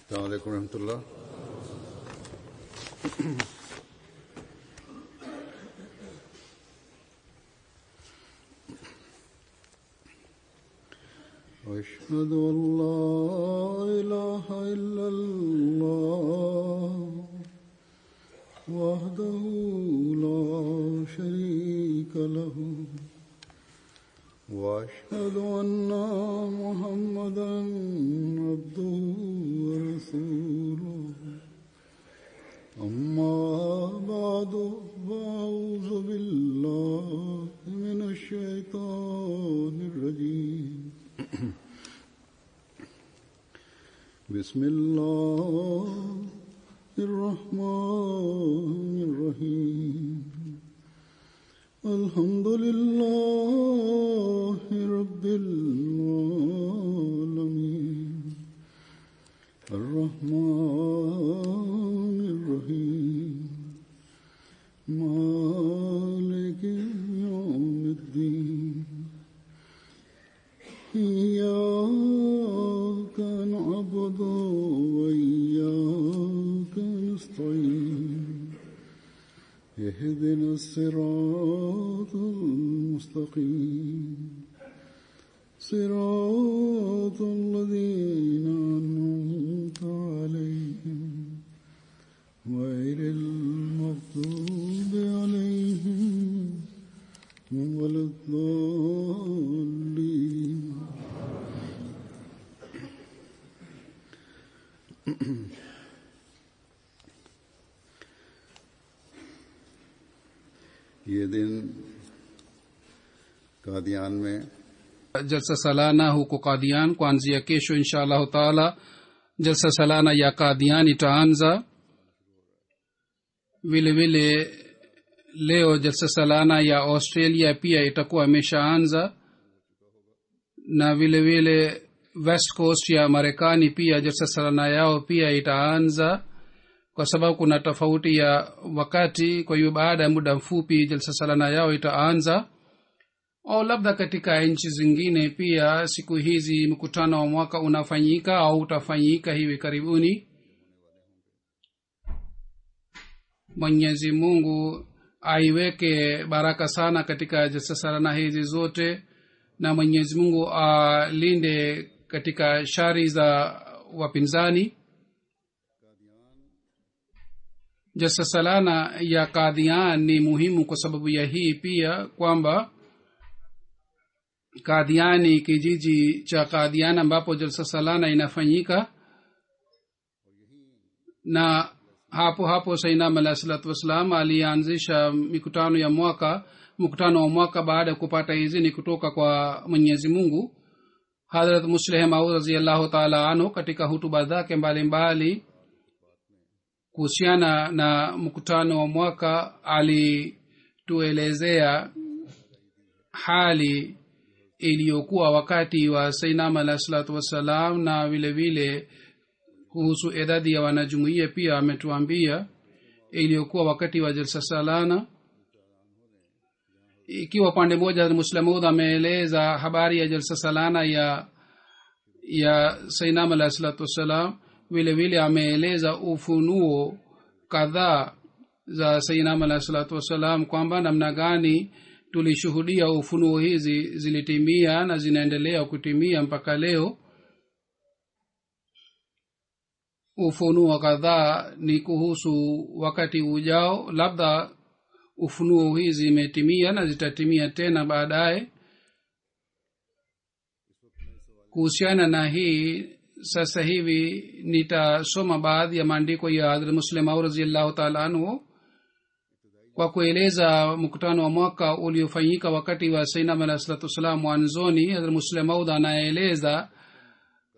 السلام عليكم ورحمة الله. أشهد أن لا إله إلا الله وحده لا شريك له وأشهد أن محمدا عبده ورسوله أما بعد فأعوذ بالله من الشيطان الرجيم بسم الله الرحمن الرحيم الحمد لله رب العالمين الرحمن الرحيم مالك يوم الدين إياك نعبد وإياك نستعين اهدنا الصراط المستقيم صراط الذين أنعمت عليهم غير المغضوب عليهم ولا الضالين. ये दिन कादियान में jalsa salana huko Qadian. Kuanzia kesho insha Allah taala jalsa salana ya Qadian itaanza. Vile vile leo jalsa salana ya Australia pia itakuwa imeshaanza, na vile vile West Coast ya Marekani pia jalsa salana yao pia itaanza, kwa sababu kuna tofauti ya wakati. Kwa hiyo baada ya muda mfupi jalsa salana yao itaanza. Au labda katika nchi zingine pia siku hizi mkutano wa mwaka unafanyika au utafanyika hivi karibuni. Mwenyezi Mungu aiweke baraka sana katika jalsa salana hizi zote, na Mwenyezi Mungu alinde katika shari za wapinzani. Jalsa salana ya Qadian ni muhimu kwa sababu ya hii pia, kwamba Qadiani, kijiji cha Qadian ambapo jalsa salana inafanyika, na hapo Sayyidina alayhi salatu wasalam alianzisha mkutano wa mwaka baada ya kupata idhini kutoka kwa Mwenyezi Mungu. Hazrat Musleh Maud radhiyallahu ta'ala anhu katika hutuba zake mbalimbali kuhusiana na mkutano wa mwaka alituelezea hali iliyokuwa wakati wa Sayyidina alayhi salatu wasalam, na vile vile kuhusu idadi ya wanajumuiya pia ametuambia iliyokuwa wakati wa jalsa salana. Ikiwa pande moja Muslimud ameeleza habari ya jalsa salana ya Sayyidina alayhi salatu wasalam, vile vile ameeleza ufunuo kadhaa za Sayyidina alayhi salatu wasalam, kwamba namna gani tulishuhudia ufunuo hizi zilitimia na zinaendelea kutimia mpaka leo. Ufunuo kadhaa ni kuhusu wakati ujao, labda ufunuo hizi zimetimia na zitatimia tena baadaye. Kuhusiana na hii, sasa hivi nitasoma baadhi ya maandiko ya Hazrat Muslim Maud radhiyallahu ta'ala anhu kwa kueleza mkutano wa mwaka uliofanyika wakati wa Sayyidina alayhi salatu wasalam mwanzoni. Hazrat Muslim Maud anaeleza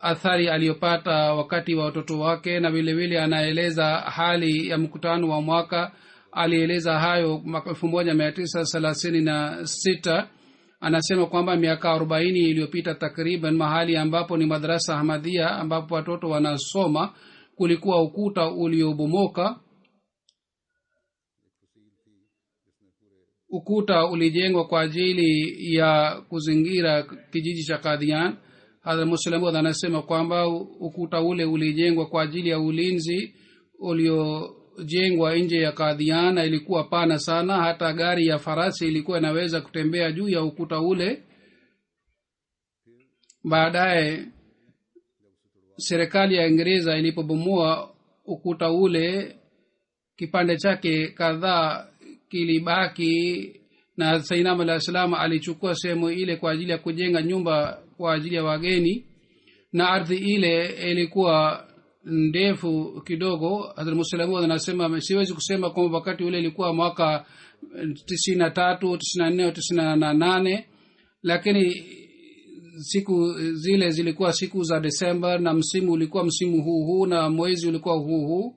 athari aliyopata wakati wa watoto wake, na vile vile anaeleza hali ya mkutano wa mwaka. Alieleza hayo mwaka 1936. Anasema kwamba miaka 40 iliyopita takriban, mahali ambapo ni madrasa Ahmadiyya ambapo watoto wanasoma, kulikuwa ukuta uliobomoka. Ukuta ulijengwa kwa ajili ya kuzingira kijiji cha Qadian, Hazrat Muslim anasema kwamba ukuta ule ulijengwa kwa ajili ya ulinzi uliojengwa nje ya Qadian, na ilikuwa pana sana, hata gari ya farasi ilikuwa inaweza kutembea juu ya ukuta ule. Baadaye serikali ya Uingereza ilipobomoa ukuta ule, kipande chake kadhaa kilibaki, na Sayyidina alayhi salam alichukua sehemu ile kwa ajili ya kujenga nyumba kwa ajili ya wageni, na ardhi ile ilikuwa ndefu kidogo. Hazrat Muslim anasema siwezi kusema kwamba wakati ule ilikuwa mwaka 93, 94, 98, lakini siku zile zilikuwa siku za Desemba, na msimu ulikuwa msimu huu na mwezi ulikuwa huu.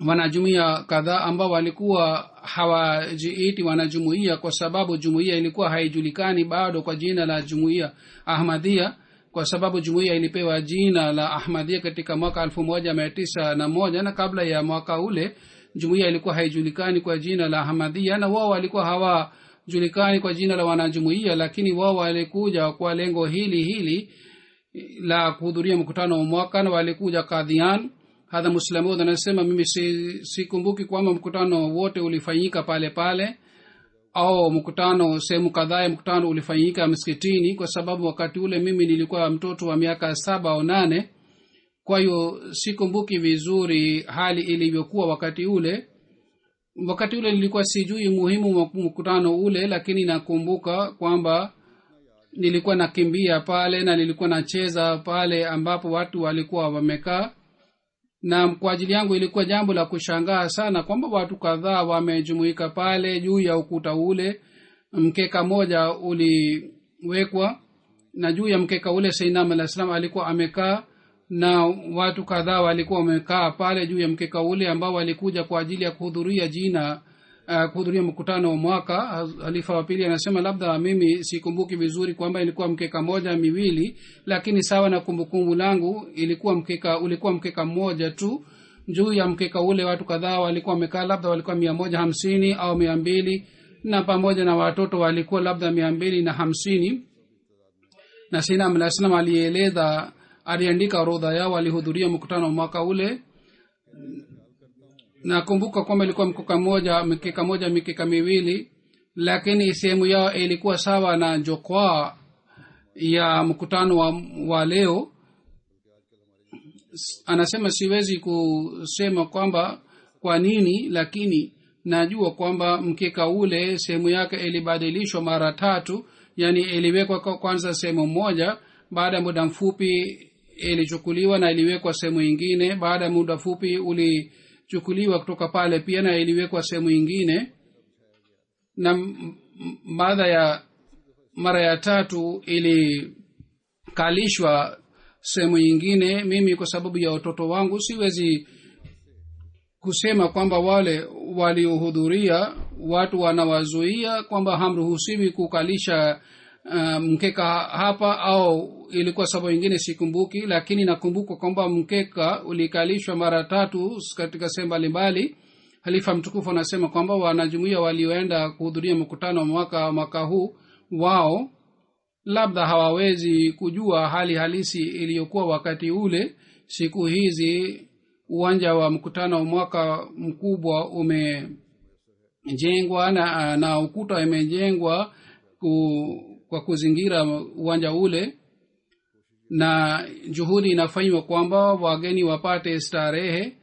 Wanajumuiya kadhaa ambao walikuwa hawajiiti wanajumuiya, kwa sababu jumuiya ilikuwa haijulikani bado kwa jina la Jumuiya Ahmadiyya, kwa sababu jumuiya ilipewa jina la Ahmadiyya katika mwaka 1901, na kabla ya mwaka ule jumuiya ilikuwa haijulikani kwa jina la Ahmadiyya, na wao walikuwa hawajulikani kwa jina la wanajumuiya, lakini wao walikuja kwa lengo hili la kuhudhuria mkutano wa mwaka, na walikuja Qadian. Hadha Muslim anasema mimi sikumbuki kwamba mkutano wote ulifanyika pale au mkutano sehemu kadhaa mkutano ulifanyika msikitini, kwa sababu wakati ule mimi nilikuwa mtoto wa miaka 7 au 8. Kwa hiyo sikumbuki vizuri hali ilivyokuwa wakati ule. Wakati ule nilikuwa sijui muhimu wa mkutano ule, lakini nakumbuka kwamba nilikuwa nakimbia pale na nilikuwa nacheza pale ambapo watu walikuwa wamekaa, na kwa ajili yangu ilikuwa jambo la kushangaa sana kwamba watu kadhaa wamejumuika pale juu ya ukuta ule. Mkeka moja uliwekwa, na juu ya mkeka ule Sayyidina alayhi salam alikuwa amekaa, na watu kadhaa walikuwa wamekaa pale juu ya mkeka ule ambao walikuja kwa ajili ya kuhudhuria mkutano wa mwaka. Halifa wa pili anasema labda mimi sikumbuki vizuri kwamba ilikuwa mkeka moja miwili, lakini sawa na kumbukumbu langu ulikuwa mkeka mmoja tu. Juu ya mkeka ule watu kadhaa walikuwa wamekaa, labda walikuwa 150 au 200, na pamoja na watoto walikuwa labda 250. Na Sayyidina alayhi salam aliandika orodha yao walihudhuria mkutano wa mwaka ule. Nakumbuka kwamba ilikuwa mkeka moja mikeka miwili, lakini sehemu yao ilikuwa sawa na jukwaa ya mkutano wa leo. Anasema siwezi kusema kwamba kwa nini, lakini najua kwamba mkeka ule sehemu yake ilibadilishwa mara 3, yani iliwekwa kwanza sehemu moja, baada ya muda mfupi ilichukuliwa na iliwekwa sehemu nyingine, baada ya muda mfupi ulichukuliwa kutoka pale pia na iliwekwa sehemu nyingine, na mara ya 3 ilikalishwa sehemu nyingine. Mimi kwa sababu ya watoto wangu siwezi kusema kwamba wale waliohudhuria watu wanawazuia kwamba hamruhusiwi kukalisha mkeka hapa, au ilikuwa sababu nyingine sikumbuki, lakini nakumbuka kwamba mkeka ulikalishwa mara 3 katika sehemu mbalimbali. Halifa mtukufu anasema kwamba wanajumuiya walioenda kuhudhuria mkutano wa mwaka huu wao labda hawawezi kujua hali halisi iliyokuwa wakati ule. Siku hizi uwanja wa mkutano wa mwaka mkubwa umejengwa na ukuta umejengwa kwa kuzingira uwanja ule, na juhudi inafanywa kwamba wageni wapate starehe.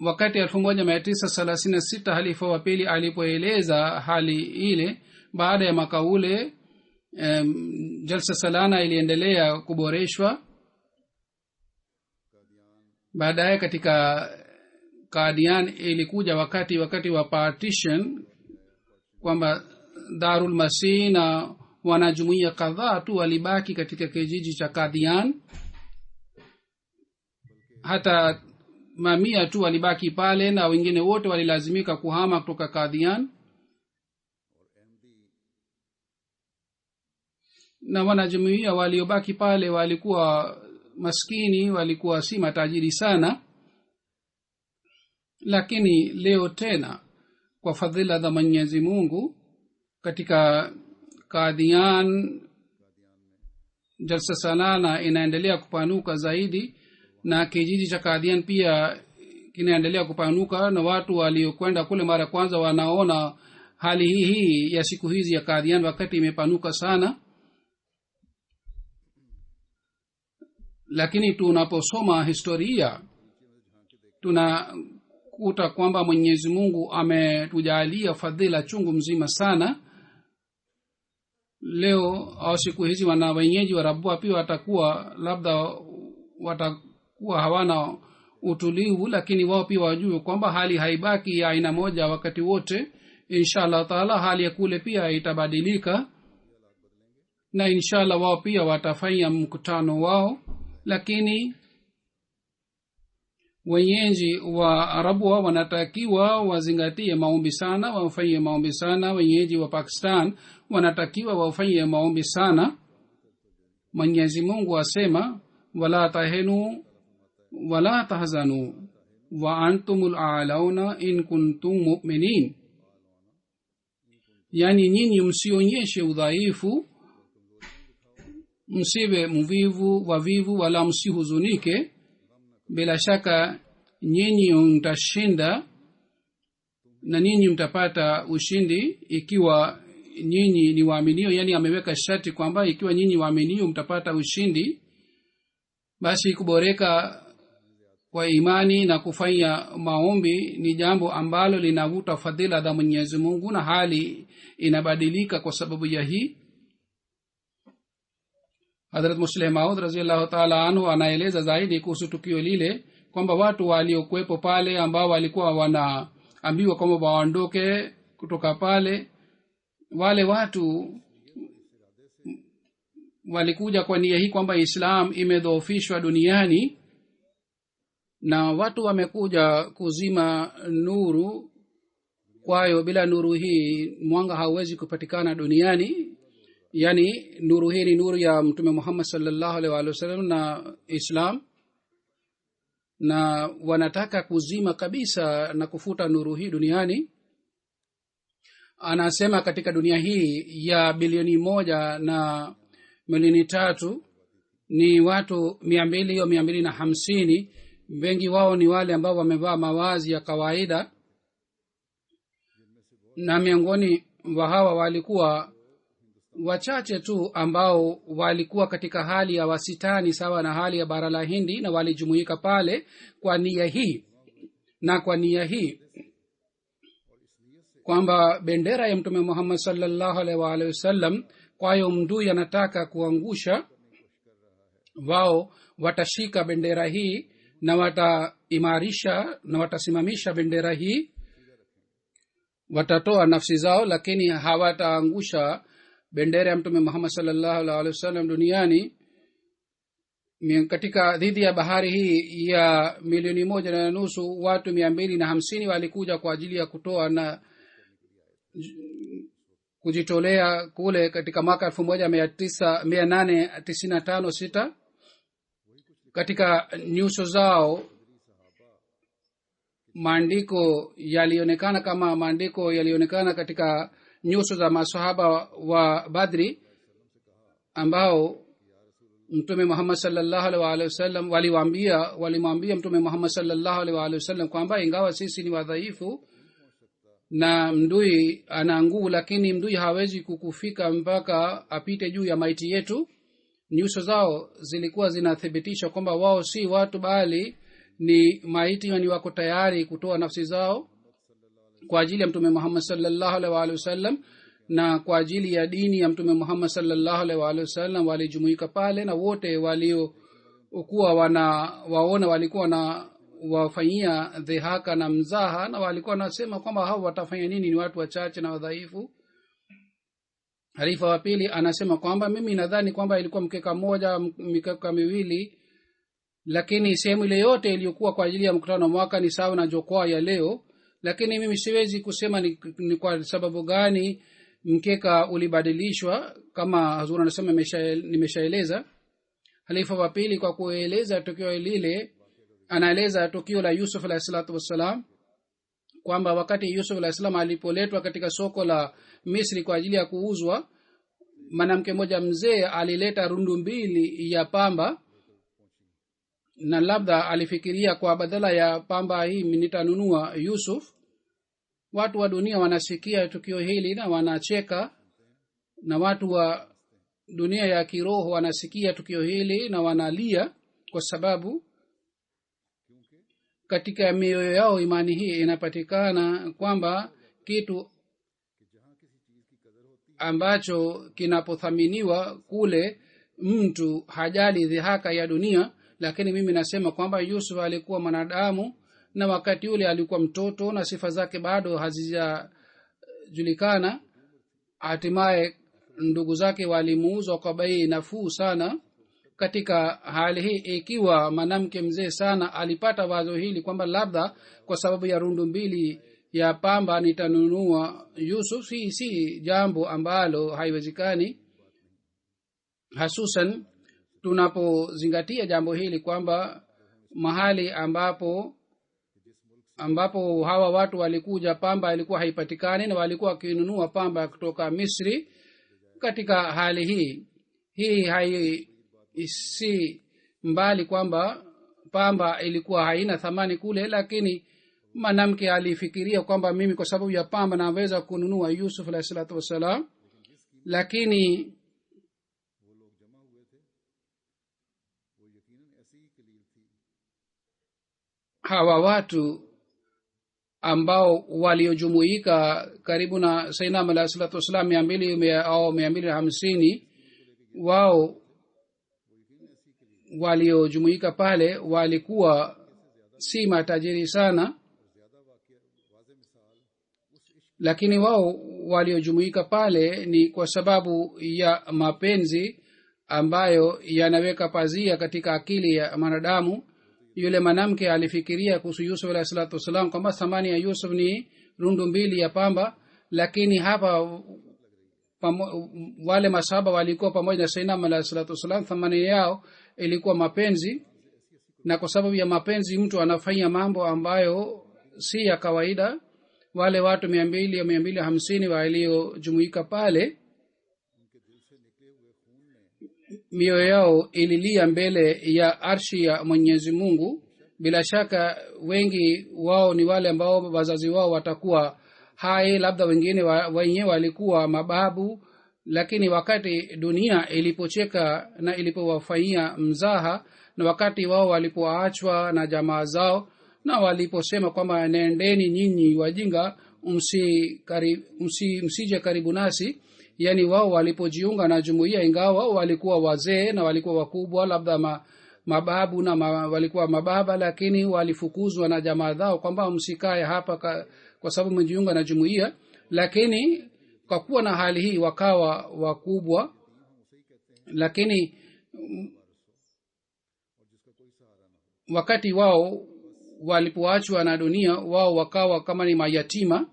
Wakati 1936 halifa wa pili alipoeleza hali ile, baada ya mwaka ule jalsa salana iliendelea kuboreshwa. Baadaye katika Qadian ilikuja wakati wa partition kwamba Darul Masih na wanajumuiya kadhaa tu walibaki katika kijiji cha Qadian. Hata mamia tu walibaki pale, na wengine wote walilazimika kuhama kutoka Qadian. Na wanajumuiya waliobaki pale walikuwa maskini, walikuwa si matajiri sana, lakini leo tena kwa fadhila za Mwenyezi Mungu katika Qadian jalsa salana inaendelea kupanuka zaidi na kijiji cha Kadian pia kinaendelea kupanuka, na watu waliokwenda kule mara kwanza wanaona hali hii ya siku hizi ya Kadian wakati imepanuka sana. Lakini tunaposoma historia tunakuta kwamba Mwenyezi Mungu ametujalia fadhila chungu mzima sana. Leo au siku hizi wana wenyeji wa Rabua pia watakuwa hawana utulivu, lakini wao pia wajue kwamba hali haibaki ya aina moja wakati wote. Inshallah taala hali ya kule pia itabadilika, na inshallah wao pia watafanya mkutano wao. Lakini wenyeji wa Rabua wanatakiwa wazingatie maombi sana, wafanye maombi sana. Wenyeji wa Pakistan wanatakiwa wafanye maombi sana. Mwenyezi Mungu asema wala tahinu wala tahzanu wa antumul a'launa in kuntum mu'minin, yani nyinyi msionyeshe udhaifu, msiwe wavivu wala msihuzunike. Bila shaka nyinyi mtashinda na nyinyi mtapata ushindi ikiwa nyinyi ni waaminio. Yani ameweka sharti kwamba ikiwa nyinyi waaminio mtapata ushindi. Basi kuboreka kwa imani na kufanya maombi ni jambo ambalo linavuta fadhila za Mwenyezi Mungu, na hali inabadilika kwa sababu ya hii. Hazrat Musleh Maud radhiyallahu ta'ala anhu anaeleza zaidi kuhusu tukio lile kwamba watu waliokuwepo pale ambao walikuwa wanaambiwa kwamba waondoke kutoka pale, wale watu walikuja kwa nia hii kwamba Islam imedhoofishwa duniani na watu wamekuja kuzima nuru. Kwa hiyo bila nuru hii mwanga hauwezi kupatikana duniani. Yani nuru hii ni nuru ya Mtume Muhammad sallallahu alaihi wasallam na Islam, na wanataka kuzima kabisa na kufuta nuru hii duniani. Anasema katika dunia hii ya bilioni 1 na milioni 3 ni watu 200 au 250. Wengi wao ni wale ambao wamevaa mavazi ya kawaida, na miongoni wa hawa walikuwa wachache tu ambao walikuwa katika hali ya wasitani sawa na hali ya bara la Hindi, na walijumuika pale kwa nia hii, na kwa nia hii kwamba bendera ya Mtume Muhammad sallallahu alaihi wasallam kwa hiyo mdui anataka kuangusha, wao watashika bendera hii na wataimarisha na watasimamisha bendera hii, watatoa nafsi zao, lakini hawataangusha bendera ya Mtume Muhammad sallallahu alaihi wasallam duniani. Katika dhidi ya bahari hii ya 1.5 watu 250 walikuja kwa ajili ya kutoa na kujitolea kule katika mwaka 1895. Katika nyuso zao maandiko yalionekana kama maandiko yalionekana katika nyuso za masahaba wa Badri ambao Mtume Muhammad sallallahu alaihi wasallam walimwambia Mtume Muhammad sallallahu alaihi wasallam kwamba ingawa sisi ni wadhaifu na mdui ana nguvu, lakini mdui hawezi kukufika mpaka apite juu ya maiti yetu. Nyuso zao zilikuwa zinathibitisha kwamba wao si watu bali ni maiti, ni wako tayari kutoa nafsi zao kwa ajili ya Mtume Muhammad sallallahu alaihi wasallam na kwa ajili ya dini ya Mtume Muhammad sallallahu alaihi wasallam. Walijumuika pale na wote waliokuwa waona walikuwa na wafanyia dhihaka na mzaha, na walikuwa nasema kwamba hao watafanya nini, ni watu wachache na wadhaifu. Halifa wa pili anasema kwamba mimi nadhani kwamba ilikuwa mkeka mmoja, mikeka miwili, lakini sehemu ile yote iliyokuwa kwa ajili ya mkutano mwaka ni sawa na jukwaa ya leo, lakini mimi siwezi kusema ni kwa sababu gani mkeka ulibadilishwa kama Hazur anasema nimeshaeleza. Halifa wa pili kwa kueleza tukio lile anaeleza tukio la Yusuf alayhi salatu wassalam kwamba wakati Yusuf alayhi salam alipoletwa katika soko la Misri kwa ajili ya kuuzwa, mwanamke mmoja mzee alileta rundu mbili ya pamba, na labda alifikiria kwa badala ya pamba hii nitanunua Yusuf. Watu wa dunia wanasikia tukio hili na wanacheka, na watu wa dunia ya kiroho wanasikia tukio hili na wanalia, kwa sababu katika mioyo yao imani hii inapatikana kwamba kitu ambacho kinapothaminiwa kule mtu hajali dhihaka ya dunia. Lakini mimi nasema kwamba Yusuf alikuwa mwanadamu, na wakati ule alikuwa mtoto na sifa zake bado hazijajulikana. Hatimaye ndugu zake walimuuzwa kwa bei nafuu sana. Katika hali hii, ikiwa mwanamke mzee sana alipata wazo hili kwamba labda kwa sababu ya rundu mbili ya pamba nitanunua Yusuf, si jambo ambalo haiwezekani, hasusan tunapozingatia jambo hili kwamba mahali ambapo hawa watu walikuja pamba ilikuwa haipatikani na walikuwa wakinunua pamba kutoka Misri. Katika hali hii si mbali kwamba pamba ilikuwa haina thamani kule, lakini mwanamke alifikiria kwamba mimi kwa sababu ya pamba naweza kununua Yusuf alayhi salatu wasalam. Lakini hawa watu ambao waliojumuika karibu na Sayyidina alayhi salatu wasalam 200 au 250, wao waliojumuika pale walikuwa si matajiri sana, lakini wao waliojumuika pale ni kwa sababu ya mapenzi ambayo yanaweka pazia katika akili ya mwanadamu. Yule mwanamke alifikiria kuhusu Yusuf alayhi salatu wasalam kwamba thamani ya Yusuf ni rundu mbili ya pamba, lakini hapa wale masahaba walikuwa pamoja na Sayyidina alayhi salatu wasalam, thamani yao ilikuwa mapenzi. Na kwa sababu ya mapenzi mtu anafanya mambo ambayo si ya kawaida. Wale watu 200 au 250 waliojumuika pale, mioyo yao ililia mbele ya arshi ya Mwenyezi Mungu. Bila shaka wengi wao ni wale ambao wazazi wao watakuwa hai, labda wengine wenyewe walikuwa mababu. Lakini wakati dunia ilipocheka na ilipowafanyia mzaha, na wakati wao walipoachwa na jamaa zao na waliposema kwamba nendeni nyinyi wajinga, msije karibu nasi, yani wao walipojiunga na jumuiya, ingawa wao walikuwa wazee na walikuwa wakubwa, labda mababu na walikuwa mababa, lakini walifukuzwa na jamaa zao kwamba msikae hapa kwa sababu mmejiunga na jumuiya. Lakini kwa kuwa na hali hii wakawa wakubwa. Lakini wakati wao walipoachwa na dunia, wao wakawa kama ni mayatima,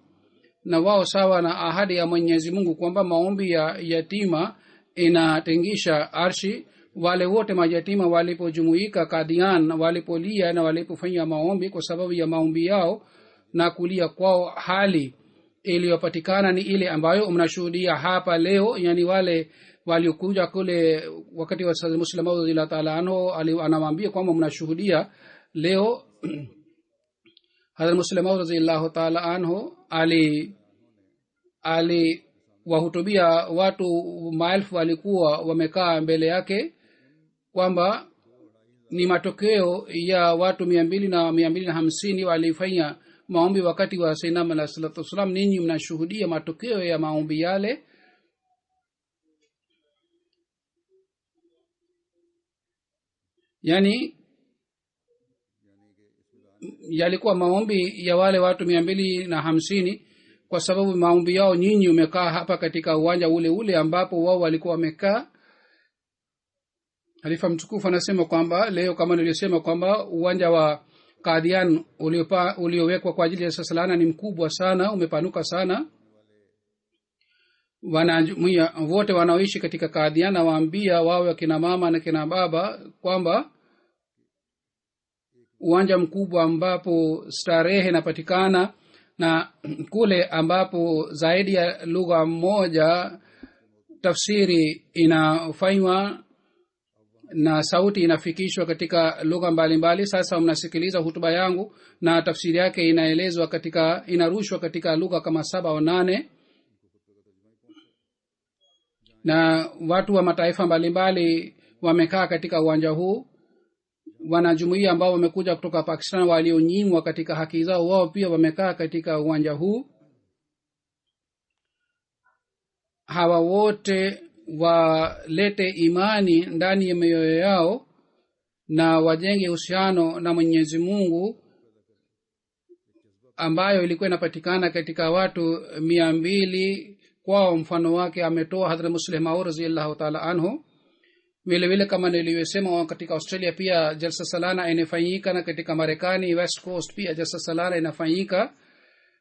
na wao sawa na ahadi ya Mwenyezi Mungu kwamba maombi ya yatima inatengisha arshi. Wale wote mayatima walipojumuika Kadian, walipolia na walipofanya maombi kwa sababu ya maombi yao na kulia kwao, hali iliyopatikana ni ile ambayo mnashuhudia hapa leo. Yani wale waliokuja kule wakati wa Sayyid Muslim radhiyallahu ta'ala anhu anawaambia kwamba mnashuhudia leo. Hazrat Muslim radhiyallahu ta'ala anhu ali wahutubia watu maelfu walikuwa wamekaa mbele yake, kwamba ni matokeo ya watu 200 na 250 walifanya maombi wakati wa Sayyidina alayhi salatu wasallam. Ninyi mnashuhudia matokeo ya maombi yale. Yani yalikuwa maombi ya wale watu 250, kwa sababu maombi yao nyinyi umekaa hapa katika uwanja ule ule ambapo wao walikuwa wamekaa. Halifa mtukufu anasema kwamba leo, kama nilivyosema, kwamba uwanja wa Qadian uliowekwa kwa ajili ya salana ni mkubwa sana, umepanuka sana. Wanajumuiya wote wanaoishi katika Qadian na waambia wawe kina mama na kina baba kwamba uwanja mkubwa ambapo starehe inapatikana, na kule ambapo zaidi ya lugha moja tafsiri inafanywa na sauti inafikishwa katika lugha mbalimbali. Sasa mnasikiliza hutuba yangu na tafsiri yake inarushwa katika lugha kama 7 au 8, na watu wa mataifa mbalimbali wamekaa katika uwanja huu. Wanajumuiya ambao wamekuja kutoka Pakistan walionyimwa katika haki zao, wao pia wamekaa katika uwanja huu. Hawa wote walete imani ndani ya mioyo yao na wajenge uhusiano na Mwenyezi Mungu ambayo ilikuwa inapatikana katika watu 200 kwao. Mfano wake ametoa Hazrat Musleh Maud radhiyallahu ta'ala anhu. Vile vile kama nilivyosema, katika Australia pia jalsa salana inafanyika, na katika Marekani West Coast pia jalsa salana inafanyika.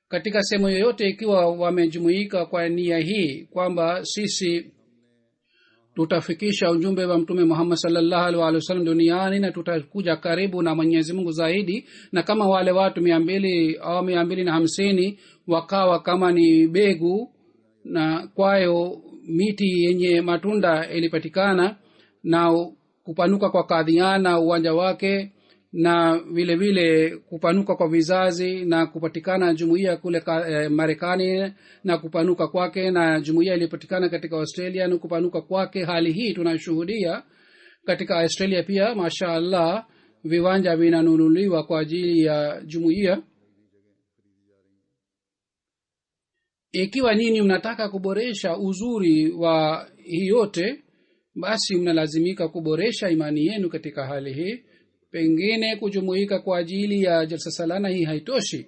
Katika sehemu yoyote ikiwa wamejumuika kwa nia hii kwamba sisi tutafikisha ujumbe wa Mtume Muhammad sallallahu alaihi wasallam duniani na tutakuja karibu na Mwenyezi Mungu zaidi, na kama wale watu 200 au 250 wakawa kama ni begu, na kwayo miti yenye matunda ilipatikana, na kupanuka kwa Kadhiana uwanja wake, na vile vile kupanuka kwa vizazi, na kupatikana jumuiya kule Marekani na kupanuka kwake, na jumuiya ilipatikana katika Australia na kupanuka kwake. Hali hii tunashuhudia katika Australia pia. Mashaallah, viwanja vinanunuliwa kwa ajili ya jumuiya. Ikiwa nyinyi mnataka kuboresha uzuri wa hii yote, basi mnalazimika kuboresha imani yenu katika hali hii. Pengine kujumuika kwa ajili ya jalsa salana hii haitoshi.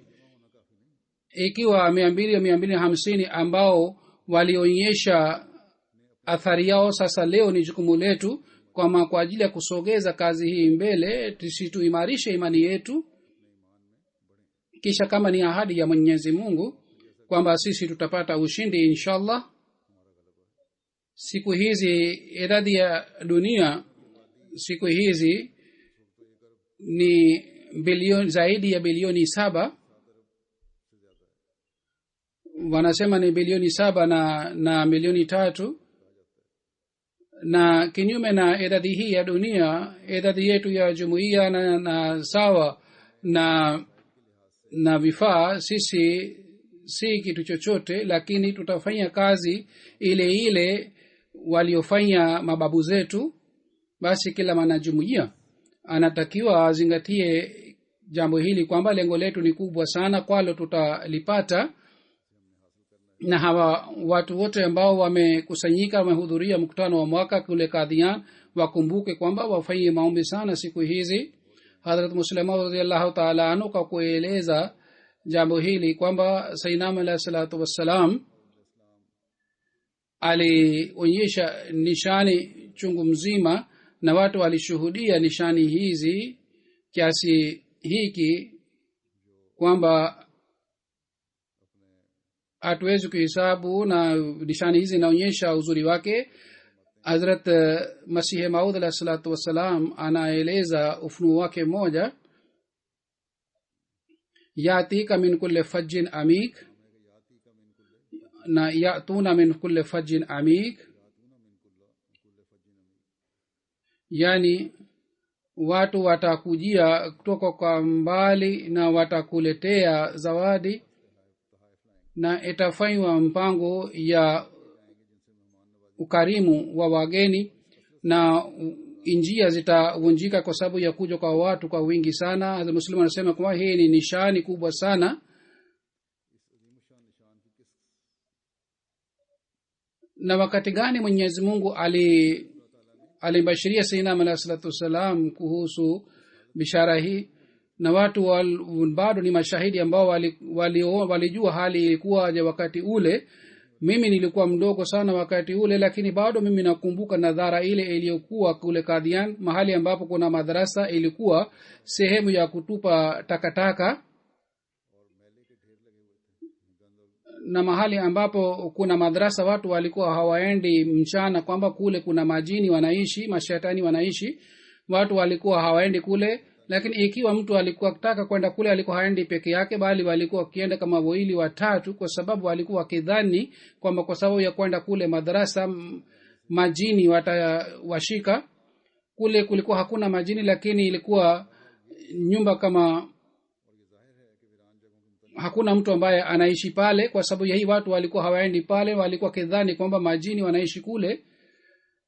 Ikiwa 200 au 250 ambao walionyesha athari yao, sasa leo ni jukumu letu kwa ajili ya kusogeza kazi hii mbele, tuimarishe imani yetu. Kisha kama ni ahadi ya Mwenyezi Mungu kwamba sisi tutapata ushindi inshallah. Siku hizi idadi ya dunia siku hizi ni zaidi ya bilioni 7. Wanasema ni bilioni 7 na milioni 3. Na kinyume na idadi hii ya dunia, idadi yetu ya jumuiya na sawa na vifaa, sisi si kitu chochote, lakini tutafanya kazi ile ile waliofanya mababu zetu. Basi kila mwanajumuiya anatakiwa azingatie jambo hili kwamba lengo letu ni kubwa sana, kwalo tutalipata. Na hawa watu wote ambao wamekusanyika, wamehudhuria mkutano wa mwaka kule Kadhian, wakumbuke kwamba wafanye maombi sana siku hizi. Hazrat Musleh Maud radhiyallahu ta'ala anhu kwa kueleza jambo hili kwamba Sayyidina alayhi salatu wassalam alionyesha nishani chungu mzima, na watu walishuhudia nishani hizi kiasi hiki kwamba hatuwezi kuhesabu, na nishani hizi inaonyesha uzuri wake. Hazrat Masih Maud alayhi salatu wassalam anaeleza ufunuo wake moja, yatika min kulli fajjin amik, na yatuna min kulli fajjin amik, yani watu watakujia kutoka kwa mbali na watakuletea zawadi, na itafanywa mpango ya ukarimu wa wageni, na njia zitavunjika kwa sababu ya kuja kwa watu kwa wingi sana. Hazrat Muslim anasema kwamba hii ni nishani kubwa sana. Na wakati gani Mwenyezi Mungu alibashiria Sayyidina alayhi salatu wasalam kuhusu bishara hii? Na watu bado ni mashahidi ambao walijua hali ilikuwaje wakati ule. Mimi nilikuwa mdogo sana wakati ule, lakini bado mimi nakumbuka nadhara ile iliyokuwa kule Kadhian, mahali ambapo kuna madrasa, ilikuwa sehemu ya kutupa takataka, na mahali ambapo kuna madrasa watu walikuwa hawaendi mchana, kwamba kule kuna majini wanaishi, mashetani wanaishi. Watu walikuwa hawaendi kule, lakini ikiwa mtu alikuwa akitaka kwenda kule alikuwa haendi peke yake, bali walikuwa wakienda kama wawili watatu, kwa sababu walikuwa wakidhani kwamba kwa sababu ya kwenda kule madrasa majini watawashika. Kule kulikuwa hakuna majini, lakini ilikuwa nyumba kama hakuna mtu ambaye anaishi pale. Kwa sababu ya hii watu walikuwa hawaendi pale, walikuwa kidhani kwamba majini wanaishi kule.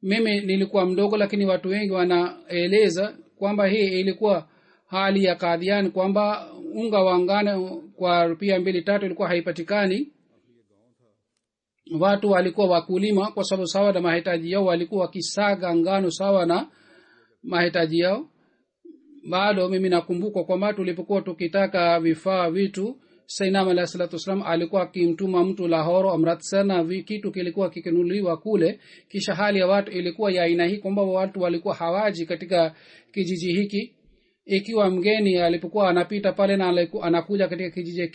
Mimi nilikuwa mdogo, lakini watu wengi wanaeleza kwamba hii ilikuwa hali ya Qadian, kwamba unga wa ngano kwa rupia 2-3 ilikuwa haipatikani. Watu walikuwa wakulima kwa sababu sawa na mahitaji yao, walikuwa wakisaga ngano sawa na mahitaji yao. Bado mimi nakumbuka kwamba tulipokuwa tukitaka vifaa vitu, Sayyidina Alayhi Salatu Wasallam alikuwa akimtuma mtu Lahore Amritsar, na kitu kilikuwa kikinunuliwa kule. Kisha hali ya watu ilikuwa ya aina hii kwamba watu walikuwa hawaji katika kijiji hiki. Ikiwa mgeni alipokuwa anapita pale na anakuja katika kijiji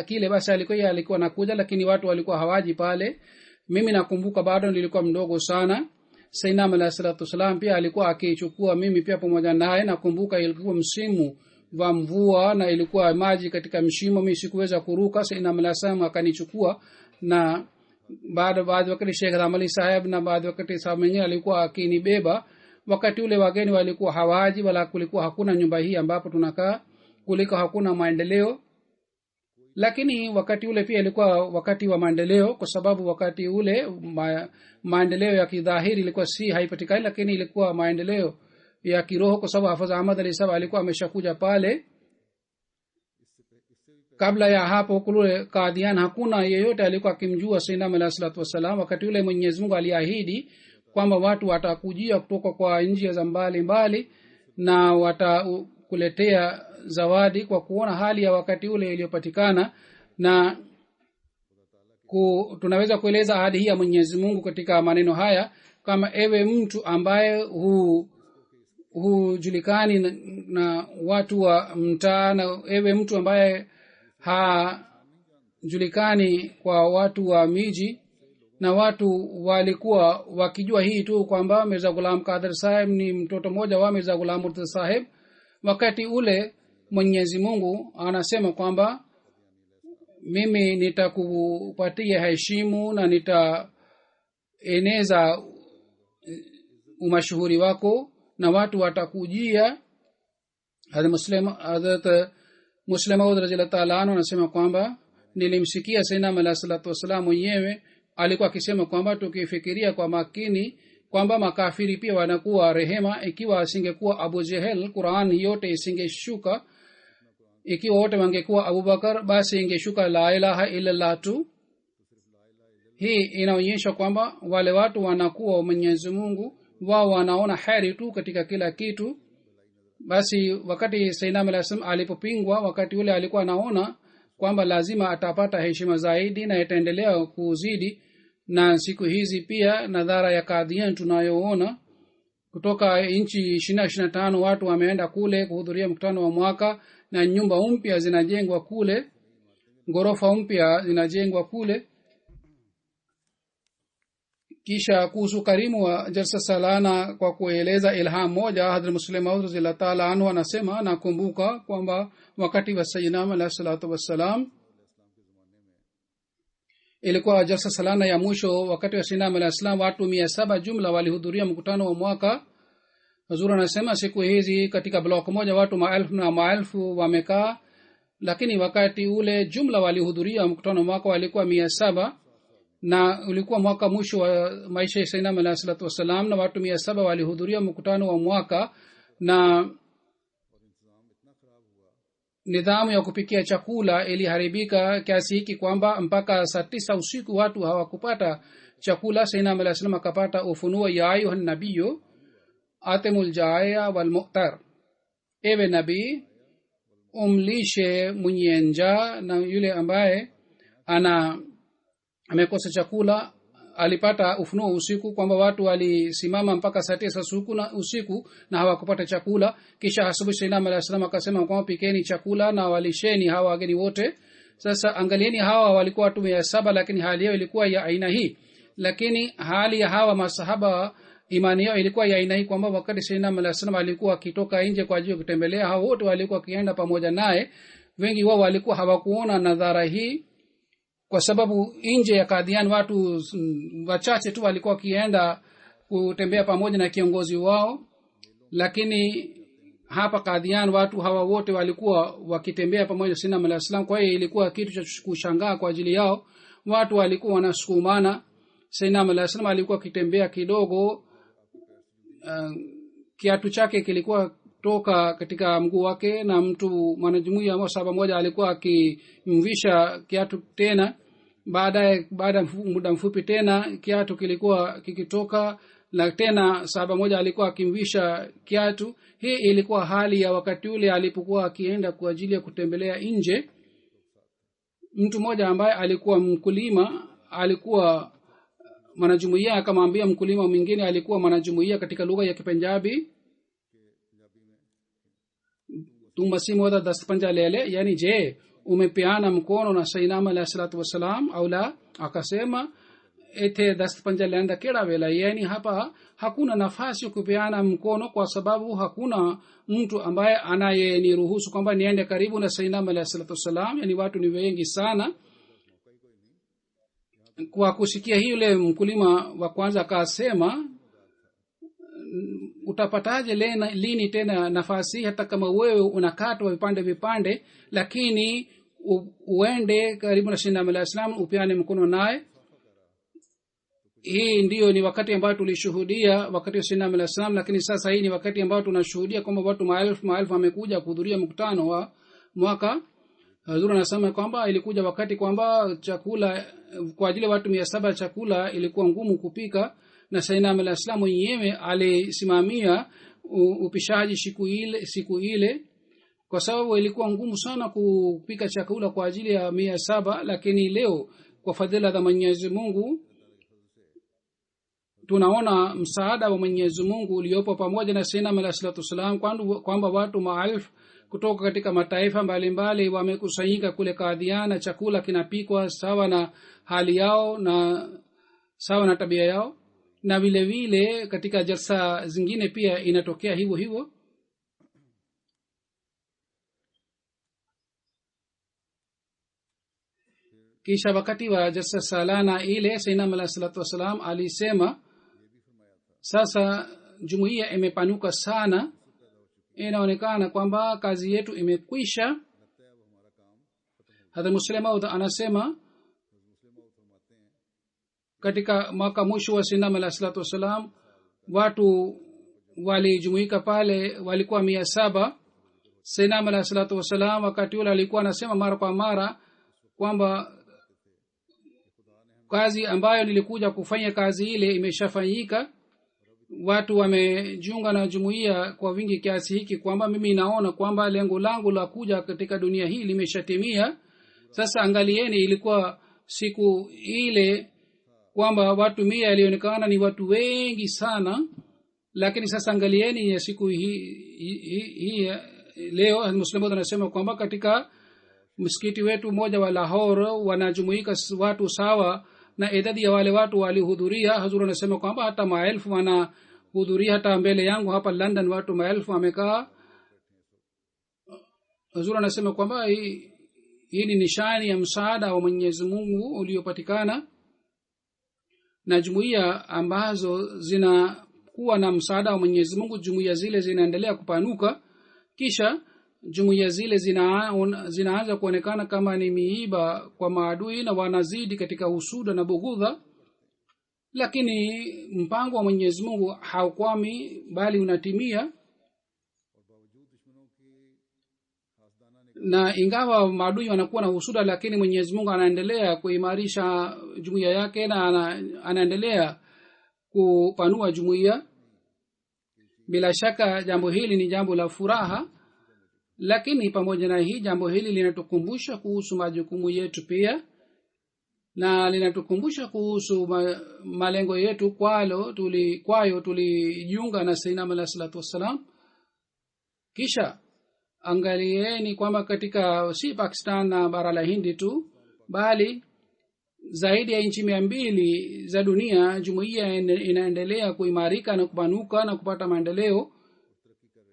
kile, basi alikuwa anakuja, lakini watu walikuwa hawaji pale. Mimi nakumbuka bado nilikuwa mdogo sana. Sayyidina Alayhi Salatu Wasallam pia alikuwa akichukua mimi pia pamoja naye. Nakumbuka ilikuwa msimu wa mvua na ilikuwa maji katika mshimo, mimi sikuweza kuruka. Sayyidina Alayhi Sallam akanichukua, na baada wakati Sheikh Ramali Sahib na baada wakati sahabu mwingine alikuwa akinibeba. Wakati ule wageni walikuwa hawaji, wala kulikuwa hakuna nyumba hii ambapo tunakaa, kulikuwa hakuna maendeleo. Lakini wakati ule pia ilikuwa wakati wa maendeleo, kwa sababu wakati ule maendeleo ya kidhahiri ilikuwa si haipatikani, lakini ilikuwa maendeleo ya kiroho, kwa sababu Hafidh Ahmad Ali Sahib alikuwa ameshakuja pale. Kabla ya hapo kule Qadian hakuna yeyote alikuwa akimjua Sayyidina Alayhi Salatu Wasallam. Wakati ule Mwenyezi Mungu aliahidi kwamba watu watakujia kutoka kwa njia za mbali mbali na watakuletea zawadi. Kwa kuona hali ya wakati ule iliyopatikana, na tunaweza kueleza ahadi hii ya Mwenyezi Mungu katika maneno haya, kama ewe mtu ambaye hujulikani na watu wa mtaa, na ewe mtu ambaye hajulikani kwa watu wa miji, na watu walikuwa wakijua hii tu kwamba Mirza Ghulam Qadir Sahib ni mtoto mmoja wa Mirza Ghulam Murtaza Sahib. Wakati ule Mwenyezi Mungu anasema kwamba mimi nitakupatia heshima na nitaeneza umashuhuri wako, na watu watakujia. Hazrat Muslim Maud radhiyallahu ta'ala anhu anasema kwamba nilimsikia Sayyidina Alayhi Salatu Wasallam mwenyewe alikuwa akisema kwamba tukifikiria kwa makini kwamba makafiri pia wanakuwa rehema. Ikiwa asingekuwa Abu Jahel, Qur'an yote isingeshuka. Ikiwa wote wangekuwa Abu Bakar, basi ingeshuka la ilaha illa Allah tu. Hii inaonyesha kwamba wale watu wanakuwa Mwenyezi Mungu, wao wanaona heri tu katika kila kitu. Basi wakati Sayyidina Alayhi alipopingwa, wakati ule alikuwa anaona kwamba lazima atapata heshima zaidi na itaendelea kuzidi. Na siku hizi pia nadhara ya Qadian tunayoona kutoka nchi 25 watu wameenda kule kuhudhuria mkutano wa mwaka, na nyumba mpya zinajengwa kule, ghorofa mpya zinajengwa kule. Kisha kuhusu karimu wa jalsa salana, kwa kueleza ilham moja, Hadhrat Muslim Maud radhiyallahu ta'ala anhu anasema, nakumbuka kwamba wakati wa Sayyidina Alayhi Salatu Wassalam ilikuwa jalsa salana ya mwisho. Wakati wa Sayyidina Alayhi Salam watu 700 jumla walihudhuria mkutano wa mwaka. Hazur anasema siku hizi katika block moja watu maelfu na maelfu wamekaa, lakini wakati ule jumla walihudhuria mkutano wa mwaka walikuwa 700, na ulikuwa mwaka mwisho wa maisha ya Sayyidina Alayhi Salatu Wasallam, na watu 700 walihudhuria mkutano wa mwaka. Na nidhamu ya kupikia chakula iliharibika kiasi hiki kwamba mpaka saa 9 usiku watu hawakupata chakula. Sayyidina Alayhi Wasallam akapata ufunuo, ya ayuhan nabiyyu atimul jaya wal mu'tar, ewe nabii umlishe mwenye njaa na yule ambaye amekosa chakula. Alipata ufunuo usiku kwamba watu walisimama mpaka saa 9 usiku na hawakupata chakula. Kisha asubuhi Sayyidina Alayhi Wasallam akasema kwamba pikeni chakula na walisheni hawa wageni wote. Sasa angalieni, hawa walikuwa watu 700, lakini hali yao ilikuwa ya aina hii. Lakini hali ya hawa masahaba imani yao ilikuwa ya aina hii kwamba wakati sayyidina alayhi wasallam alikuwa akitoka nje kwa ajili ya kutembelea, hao wote walikuwa kienda pamoja naye. Wengi wao walikuwa hawakuona nadhara hii kwa sababu nje ya Qadian watu wachache tu walikuwa kienda kutembea pamoja na kiongozi wao, lakini hapa Qadian watu hawa wote walikuwa wakitembea pamoja na sayyidina alayhi wasallam. Kwa hiyo ilikuwa kitu cha kushangaa kwa ajili yao. Watu walikuwa wanasukumana. Sayyidina alayhi wasallam alikuwa akitembea kidogo, kiatu chake kilikuwa toka katika mguu wake, na mtu mwanajumuiya wa sahaba moja alikuwa akimvisha kiatu tena. Baada muda mfupi tena kiatu kilikuwa kikitoka, na tena sahaba moja alikuwa akimvisha kiatu. Hii ilikuwa hali ya wakati ule alipokuwa akienda kwa ajili ya kutembelea nje. Mtu mmoja ambaye alikuwa mkulima, alikuwa mwanajumuiya, akamwambia mkulima mwingine alikuwa mwanajumuiya katika lugha ya Kipunjabi, tumasimu dast panja lele, yani je umepeana mkono na sayyidina alayhi salatu wasalam au la? Akasema ete dast panja lenda kila vela, yani hapa hakuna nafasi ya kupeana mkono kwa sababu hakuna mtu ambaye anayeniruhusu kwamba niende karibu na sayyidina alayhi salatu wasalam, yani watu ni wengi sana. Kwa kusikia yule mkulima wa kwanza akasema, utapataje lini tena nafasi hata kama wewe unakatwa vipande vipande, lakini uende karibu na sayyidina alayhi wasallam upeane mkono naye. Hii ndio ni wakati ambao tulishuhudia wakati wa sayyidina alayhi wasallam, lakini sasa hii ni wakati ambao tunashuhudia kwamba watu maelfu wamekuja kuhudhuria mkutano wa mwaka. Hazur anasema kwamba ilikuja wakati kwamba chakula kwa ajili ya watu 700 chakula ilikuwa ngumu kupika, na sayyidina alayhi wasallam mwenyewe alisimamia upishaji siku ile kwa sababu ilikuwa ngumu sana kupika chakula kwa ajili ya 700. Lakini leo kwa fadhila za Mwenyezi Mungu tunaona msaada wa Mwenyezi Mungu uliopo pamoja na sayyidina alayhi wasallam, kwamba watu maelfu kutoka katika mataifa mbalimbali wamekusanyika kule Qadian. Chakula kinapikwa sawa na hali yao na sawa na tabia yao, na vile vile katika jalsa zingine pia inatokea hivyo hivyo. Kisha wakati wa jalsa salana ile sayyidina alayhi wasallam alisema, sasa jumuiya imepanuka sana, inaonekana kwamba kazi yetu imekwisha. Hadhrat Muslim Maud anasema katika mwaka mwisho wa sayyidina alayhi wasallam watu walijumuika pale, walikuwa 700. Sayyidina alayhi wasallam wakati ule alikuwa anasema mara kwa mara kwamba kazi ambayo nilikuja kufanya kazi ile imeshafanyika. Watu wamejiunga na jumuiya kwa wingi kiasi hiki kwamba mimi naona kwamba lengo langu la kuja katika dunia hii limeshatimia. Sasa angalieni, ilikuwa siku ile kwamba watu 100 ilionekana ni watu wengi sana, lakini sasa angalieni ya siku hii leo Muslimu anasema kwamba katika msikiti wetu mmoja wa Lahore wanajumuika watu sawa na idadi ya wale watu walihudhuria. Hazur anasema kwamba hata maelfu wanahudhuria, hata mbele yangu hapa London watu maelfu wamekaa. Hazur anasema kwamba hii ni nishani ya msaada wa Mwenyezi Mungu uliopatikana, na jumuiya ambazo zinakuwa na msaada wa Mwenyezi Mungu, jumuiya zile zinaendelea kupanuka. Kisha jumuiya zile zinaanza kuonekana kama ni miiba kwa maadui, na wanazidi katika husuda na bughudha. Lakini mpango wa Mwenyezi Mungu haukwami bali unatimia, na ingawa maadui wanakuwa na husuda, lakini Mwenyezi Mungu anaendelea kuimarisha jumuiya yake na anaendelea kupanua jumuiya. Bila shaka jambo hili ni jambo la furaha, lakini pamoja na hii jambo hili linatukumbusha kuhusu majukumu yetu pia, na linatukumbusha kuhusu malengo yetu kwayo tulijiunga na sayyidina alayhi wasallam. Kisha angalieni kwamba katika si Pakistan na bara la Hindi tu, bali zaidi ya nchi 200 za dunia jumuiya inaendelea kuimarika na kupanuka na kupata maendeleo,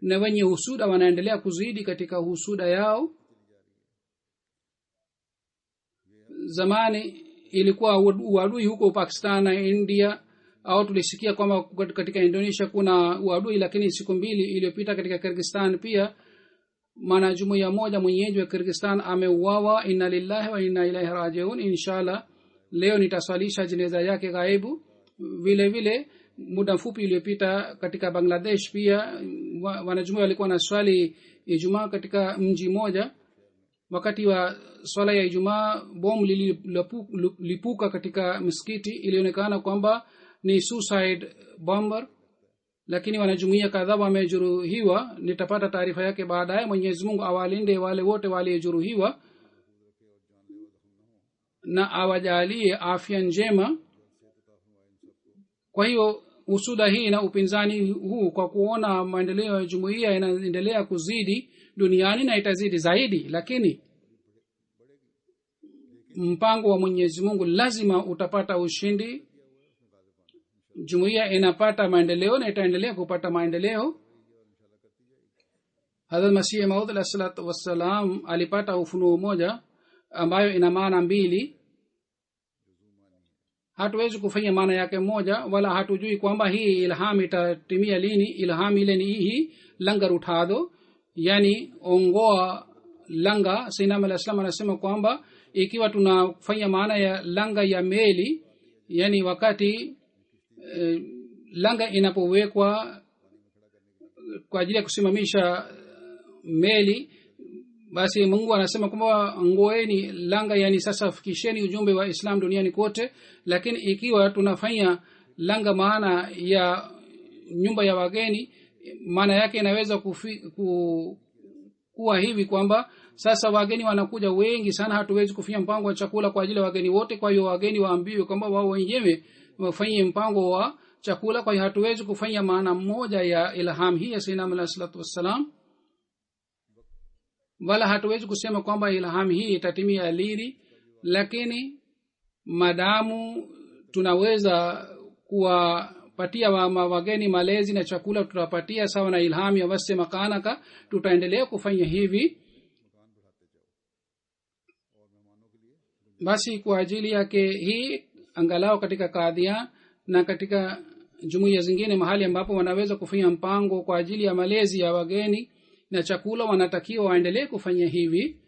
na wenye husuda wanaendelea kuzidi katika husuda yao. Zamani ilikuwa uadui huko Pakistan na India, au tulisikia kwamba katika Indonesia kuna uadui, lakini siku 2 iliyopita katika Kyrgyzstan pia maana jumuiya moja mwenyeji wa Kyrgyzstan ameuawa. Inna lillahi wa inna ilaihi rajiun. Inshallah leo nitaswalisha jeneza yake ghaibu. Vile vile muda mfupi uliopita katika Bangladesh pia wanajumuiya walikuwa na swali Ijumaa katika mji moja. Wakati wa swala ya Ijumaa bomu lilipuka katika msikiti. Ilionekana kwamba ni suicide bomber, lakini wanajumuiya kadhaa wamejeruhiwa. Nitapata taarifa yake baadaye. Mwenyezi Mungu awalinde wale wote waliojeruhiwa na awajalie afya njema. Kwa hiyo usuda hii na upinzani huu, kwa kuona maendeleo ya jumuiya yanaendelea kuzidi duniani na itazidi zaidi, lakini mpango wa Mwenyezi Mungu lazima utapata ushindi. Jumuiya inapata maendeleo na itaendelea kupata maendeleo. Hazrat Masih Maud alayhi salatu wassalam alipata ufunuo moja ambayo ina maana 2. Hatuwezi kufanya maana yake moja, wala hatujui kwamba hii ilham itatimia lini. Ilham ile ni hii langar uthado, yani ongoa langa. Sayyidina Muhammad sallallahu alayhi wasallam anasema kwamba ikiwa tunafanya maana ya langa ya meli, yani wakati langa inapowekwa kwa ajili ya kusimamisha meli, basi Mungu anasema kwamba ngoeni langa, yani sasa fikisheni ujumbe wa Islam duniani kote. Lakini ikiwa tunafanya langa maana ya nyumba ya wageni, maana yake inaweza kuwa hivi kwamba sasa wageni wanakuja wengi sana, hatuwezi kufanya mpango wa chakula kwa ajili ya wageni wote. Kwa hiyo wageni waambiwe kwamba wao wenyewe wafanye mpango wa chakula. Kwa hiyo hatuwezi kufanya maana moja ya ilham hii ya Sayyidina Muhammad sallallahu alaihi wasallam, wala hatuwezi kusema kwamba ilham hii itatimia lini. Lakini madamu tunaweza kuwapatia wageni malezi na chakula, tutapatia sawa na ilham ya wase makanaka, tutaendelea kufanya hivi. Basi kwa ajili yake hii, angalau katika Qadian na katika jumuiya zingine mahali ambapo wanaweza kufanya mpango kwa ajili ya malezi ya wageni na chakula, wanatakiwa waendelee kufanya hivi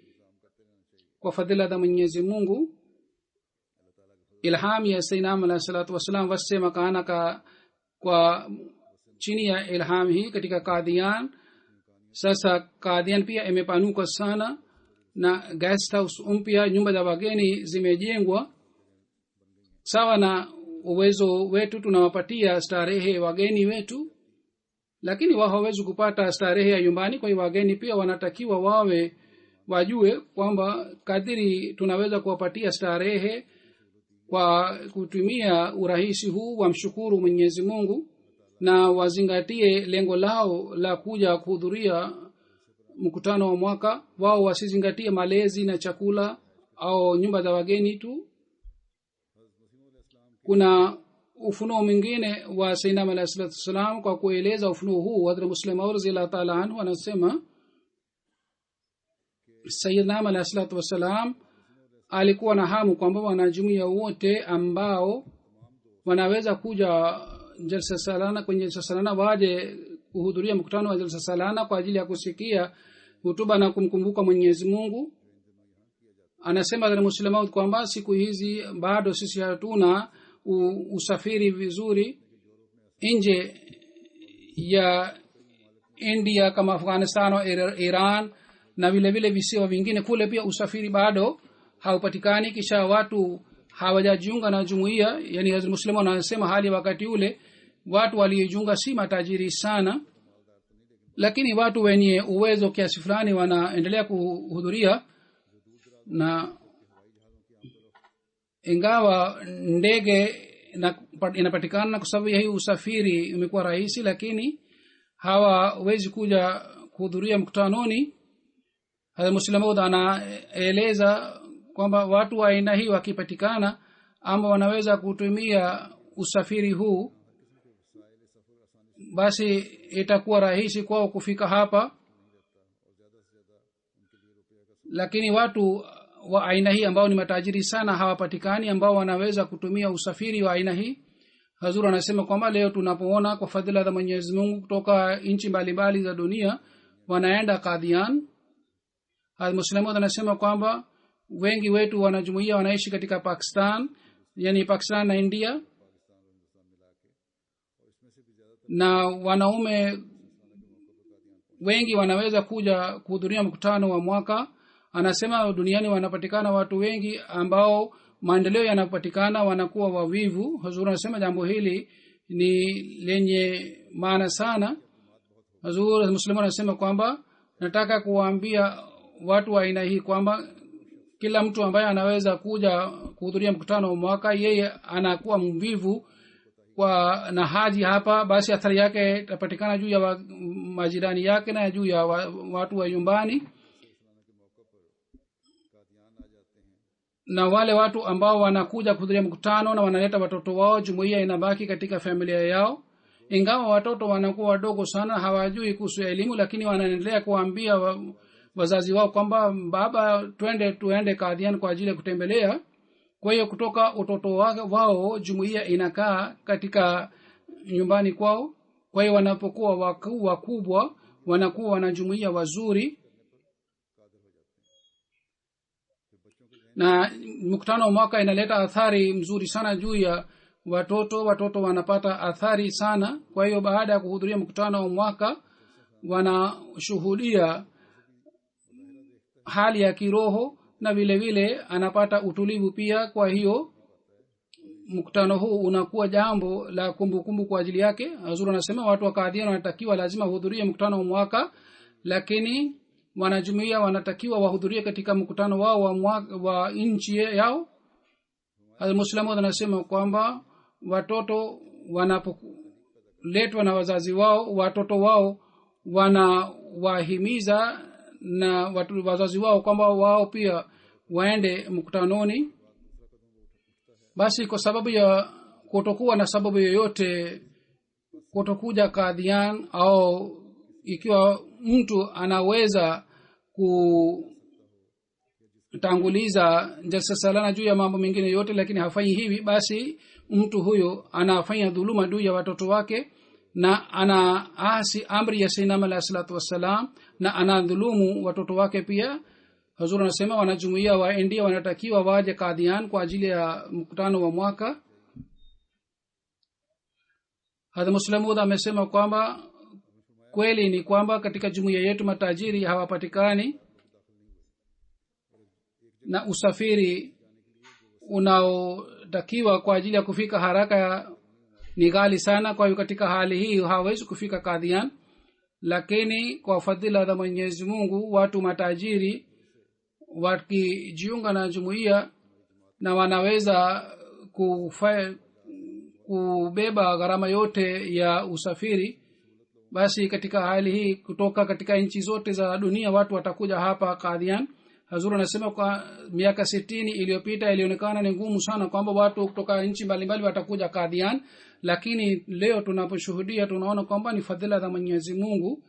kwa fadhila za Mwenyezi Mungu. Ilham ya Sayyidina alayhi salatu wasalam wase makana kwa chini ya ilham hii katika Qadian. Sasa Qadian pia imepanuka sana na guest house mpya, nyumba za wageni zimejengwa sawa na uwezo wetu. Tunawapatia starehe wageni wetu, lakini wao hawezi kupata starehe ya nyumbani. Kwa hiyo wageni pia wanatakiwa wajue kwamba kadiri tunaweza kuwapatia starehe kwa kutumia urahisi huu, wamshukuru Mwenyezi Mungu na wazingatie lengo lao la kuja kuhudhuria mkutano wa mwaka. Wao wasizingatie malezi na chakula au nyumba za wageni tu. Kuna ufunuo mwingine wa Sayyidina alayhi salatu wasalam. Kwa kueleza ufunuo huu, Hazrat Muslim radhiyallahu ta'ala anhu anasema Sayyidina alayhi salatu wasalam alikuwa na hamu kwamba wanajumuiya wote ambao wanaweza kuja jalsa salana, kwenye jalsa salana waje kuhudhuria mkutano wa jalsa salana kwa ajili ya kusikia hutuba na kumkumbuka Mwenyezi Mungu. Anasema Hazrat Muslim kwamba siku hizi bado sisi hatuna usafiri vizuri nje ya India kama Afghanistan au Iran na vile vile visiwa vingine kule, pia usafiri bado haupatikani. Kisha watu hawajajiunga na jumuiya, yani Hazrat Muslim anasema hali wakati ule watu waliojiunga si matajiri sana, lakini watu wenye uwezo kiasi fulani wanaendelea kuhudhuria. Na ingawa ndege inapatikana kwa sababu ya hii usafiri umekuwa rahisi, lakini hawawezi kuja kuhudhuria mkutanoni. Hazrat Muslim anaeleza kwamba watu wa aina hii wakipatikana ama wanaweza kutumia usafiri huu, basi itakuwa rahisi kwao kufika hapa. Lakini watu wa aina hii ambao ni matajiri sana hawapatikani ambao wanaweza kutumia usafiri wa aina hii. Hazur anasema kwamba leo tunapoona kwa fadhila za Mwenyezi Mungu kutoka nchi mbalimbali za dunia wanaenda Qadian. Muslimu anasema kwamba wengi wetu wanajumuia wanaishi katika Pakistan, yani Pakistan na India, na wanaume wengi wanaweza kuja kuhudhuria mkutano wa mwaka. Anasema duniani wanapatikana watu wengi ambao maendeleo yanapatikana wanakuwa wavivu. Hazur anasema jambo hili ni lenye maana sana. Hazur Muslimu anasema kwamba nataka kuwaambia watu wa aina hii kwamba kila mtu ambaye anaweza kuja kuhudhuria mkutano wa mwaka yeye anakuwa mvivu kwa na haji hapa, basi athari yake itapatikana juu ya majirani yake na juu ya watu wa nyumbani. Na wale watu ambao wanakuja kuhudhuria mkutano na wanaleta watoto wao, jumuiya inabaki katika familia yao. Ingawa watoto wanakuwa wadogo sana, hawajui kuhusu elimu, lakini wanaendelea kuambia wazazi wao kwamba baba tuende Qadian kwa ajili ya kutembelea. Kwa hiyo kutoka utoto wao jumuiya inakaa katika nyumbani kwao. Kwa hiyo wanapokuwa wakubwa wanakuwa wanajumuiya wazuri. Na mkutano wa mwaka inaleta athari mzuri sana juu ya watoto wanapata athari sana. Kwa hiyo baada ya kuhudhuria mkutano wa mwaka wanashuhudia hali ya kiroho na vile vile anapata utulivu pia. Kwa hiyo mkutano huu unakuwa jambo la kumbukumbu kwa ajili yake. Hazur anasema watu wa Qadian wanatakiwa lazima wahudhurie mkutano wa mwaka, lakini wanajumuiya wanatakiwa wahudhurie katika mkutano wao wa nchi yao. Al-Muslimu anasema kwamba watoto wanapoletwa na wazazi wao, watoto wao wanawahimiza na wazazi wao kwamba wao pia waende mkutanoni. Basi kwa sababu ya kutokuwa na sababu yoyote kutokuja Qadian, au ikiwa mtu anaweza kutanguliza jalsa salana juu ya mambo mengine yote lakini hafanyi hivi, basi mtu huyo anafanya dhuluma juu ya watoto wake na anaasi amri ya Sayyidina Muhammad sallallahu alaihi wasallam na anadhulumu watoto wake pia. Hazur anasema wanajumuiya wa India wanatakiwa waje Qadian kwa ajili ya mkutano wa mwaka. Hadha Muslimu amesema kwamba kweli ni kwamba katika jumuiya yetu matajiri hawapatikani na usafiri unaotakiwa kwa ajili ya kufika haraka ni ghali sana. Kwa hiyo katika hali hii hawezi kufika Qadian, lakini kwa fadhila za Mwenyezi Mungu watu matajiri wakijiunga na jumuiya na wanaweza kubeba gharama yote ya usafiri, basi katika hali hii kutoka katika nchi zote za dunia watu watakuja hapa Qadian. Hazur anasema kwa miaka 60 iliyopita ilionekana ni ngumu sana kwamba watu kutoka nchi mbalimbali watakuja Qadian, lakini leo tunaposhuhudia tunaona kwamba ni fadhila za Mwenyezi Mungu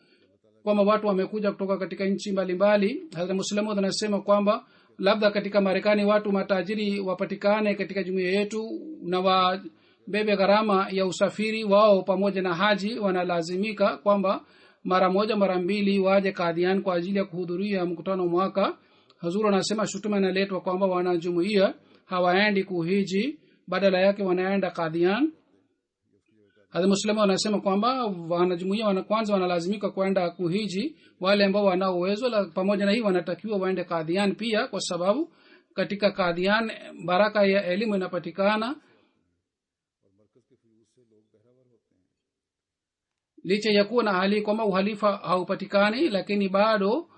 kwamba watu wamekuja kutoka katika nchi mbalimbali. Hazrat Muslimu anasema kwamba labda katika Marekani watu matajiri wapatikane katika jumuiya yetu na wabebe gharama ya usafiri wao pamoja na haji, wanalazimika kwamba mara moja mara mbili waje Qadian kwa ajili ya kuhudhuria mkutano mwaka. Hazur anasema shutuma inaletwa kwamba wanajumuiya hawaendi kuhiji, badala yake wanaenda Qadian. Hadhi Muslimu anasema kwamba wanajumuiya kwanza wanalazimika kwenda kuhiji, wale ambao wana uwezo pamoja na hii wanatakiwa waende Qadian pia, kwa sababu katika Qadian baraka ya elimu inapatikana. Licha ya kuwa na hali kwamba uhalifa haupatikani, lakini bado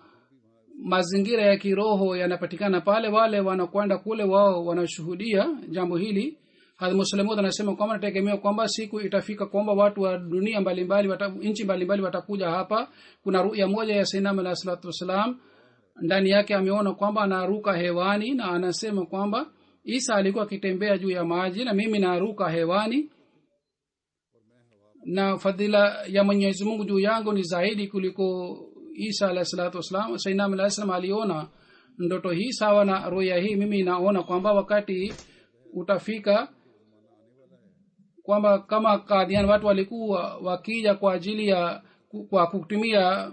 mazingira ya kiroho yanapatikana pale. Wale wanakwenda kule wao wanashuhudia jambo hili. Hadhi Muslimu anasema kwamba nategemea kwamba siku itafika kwamba watu wa dunia mbalimbali nchi mbalimbali watakuja hapa. Kuna ruya moja ya Sayyidina Muhammad sallallahu alaihi wasallam, ndani yake ameona kwamba anaruka hewani na anasema kwamba Isa alikuwa akitembea juu ya maji na mimi naruka hewani, na fadhila ya Mwenyezi Mungu juu yangu ni zaidi kuliko Isa alayhi salatu wasalam. Sayyidina alayhi salam aliona ndoto hii sawa na roya hii. Mimi naona kwamba wakati utafika kwamba kama Qadian watu walikuwa wakija kwa ajili ya kwa kutumia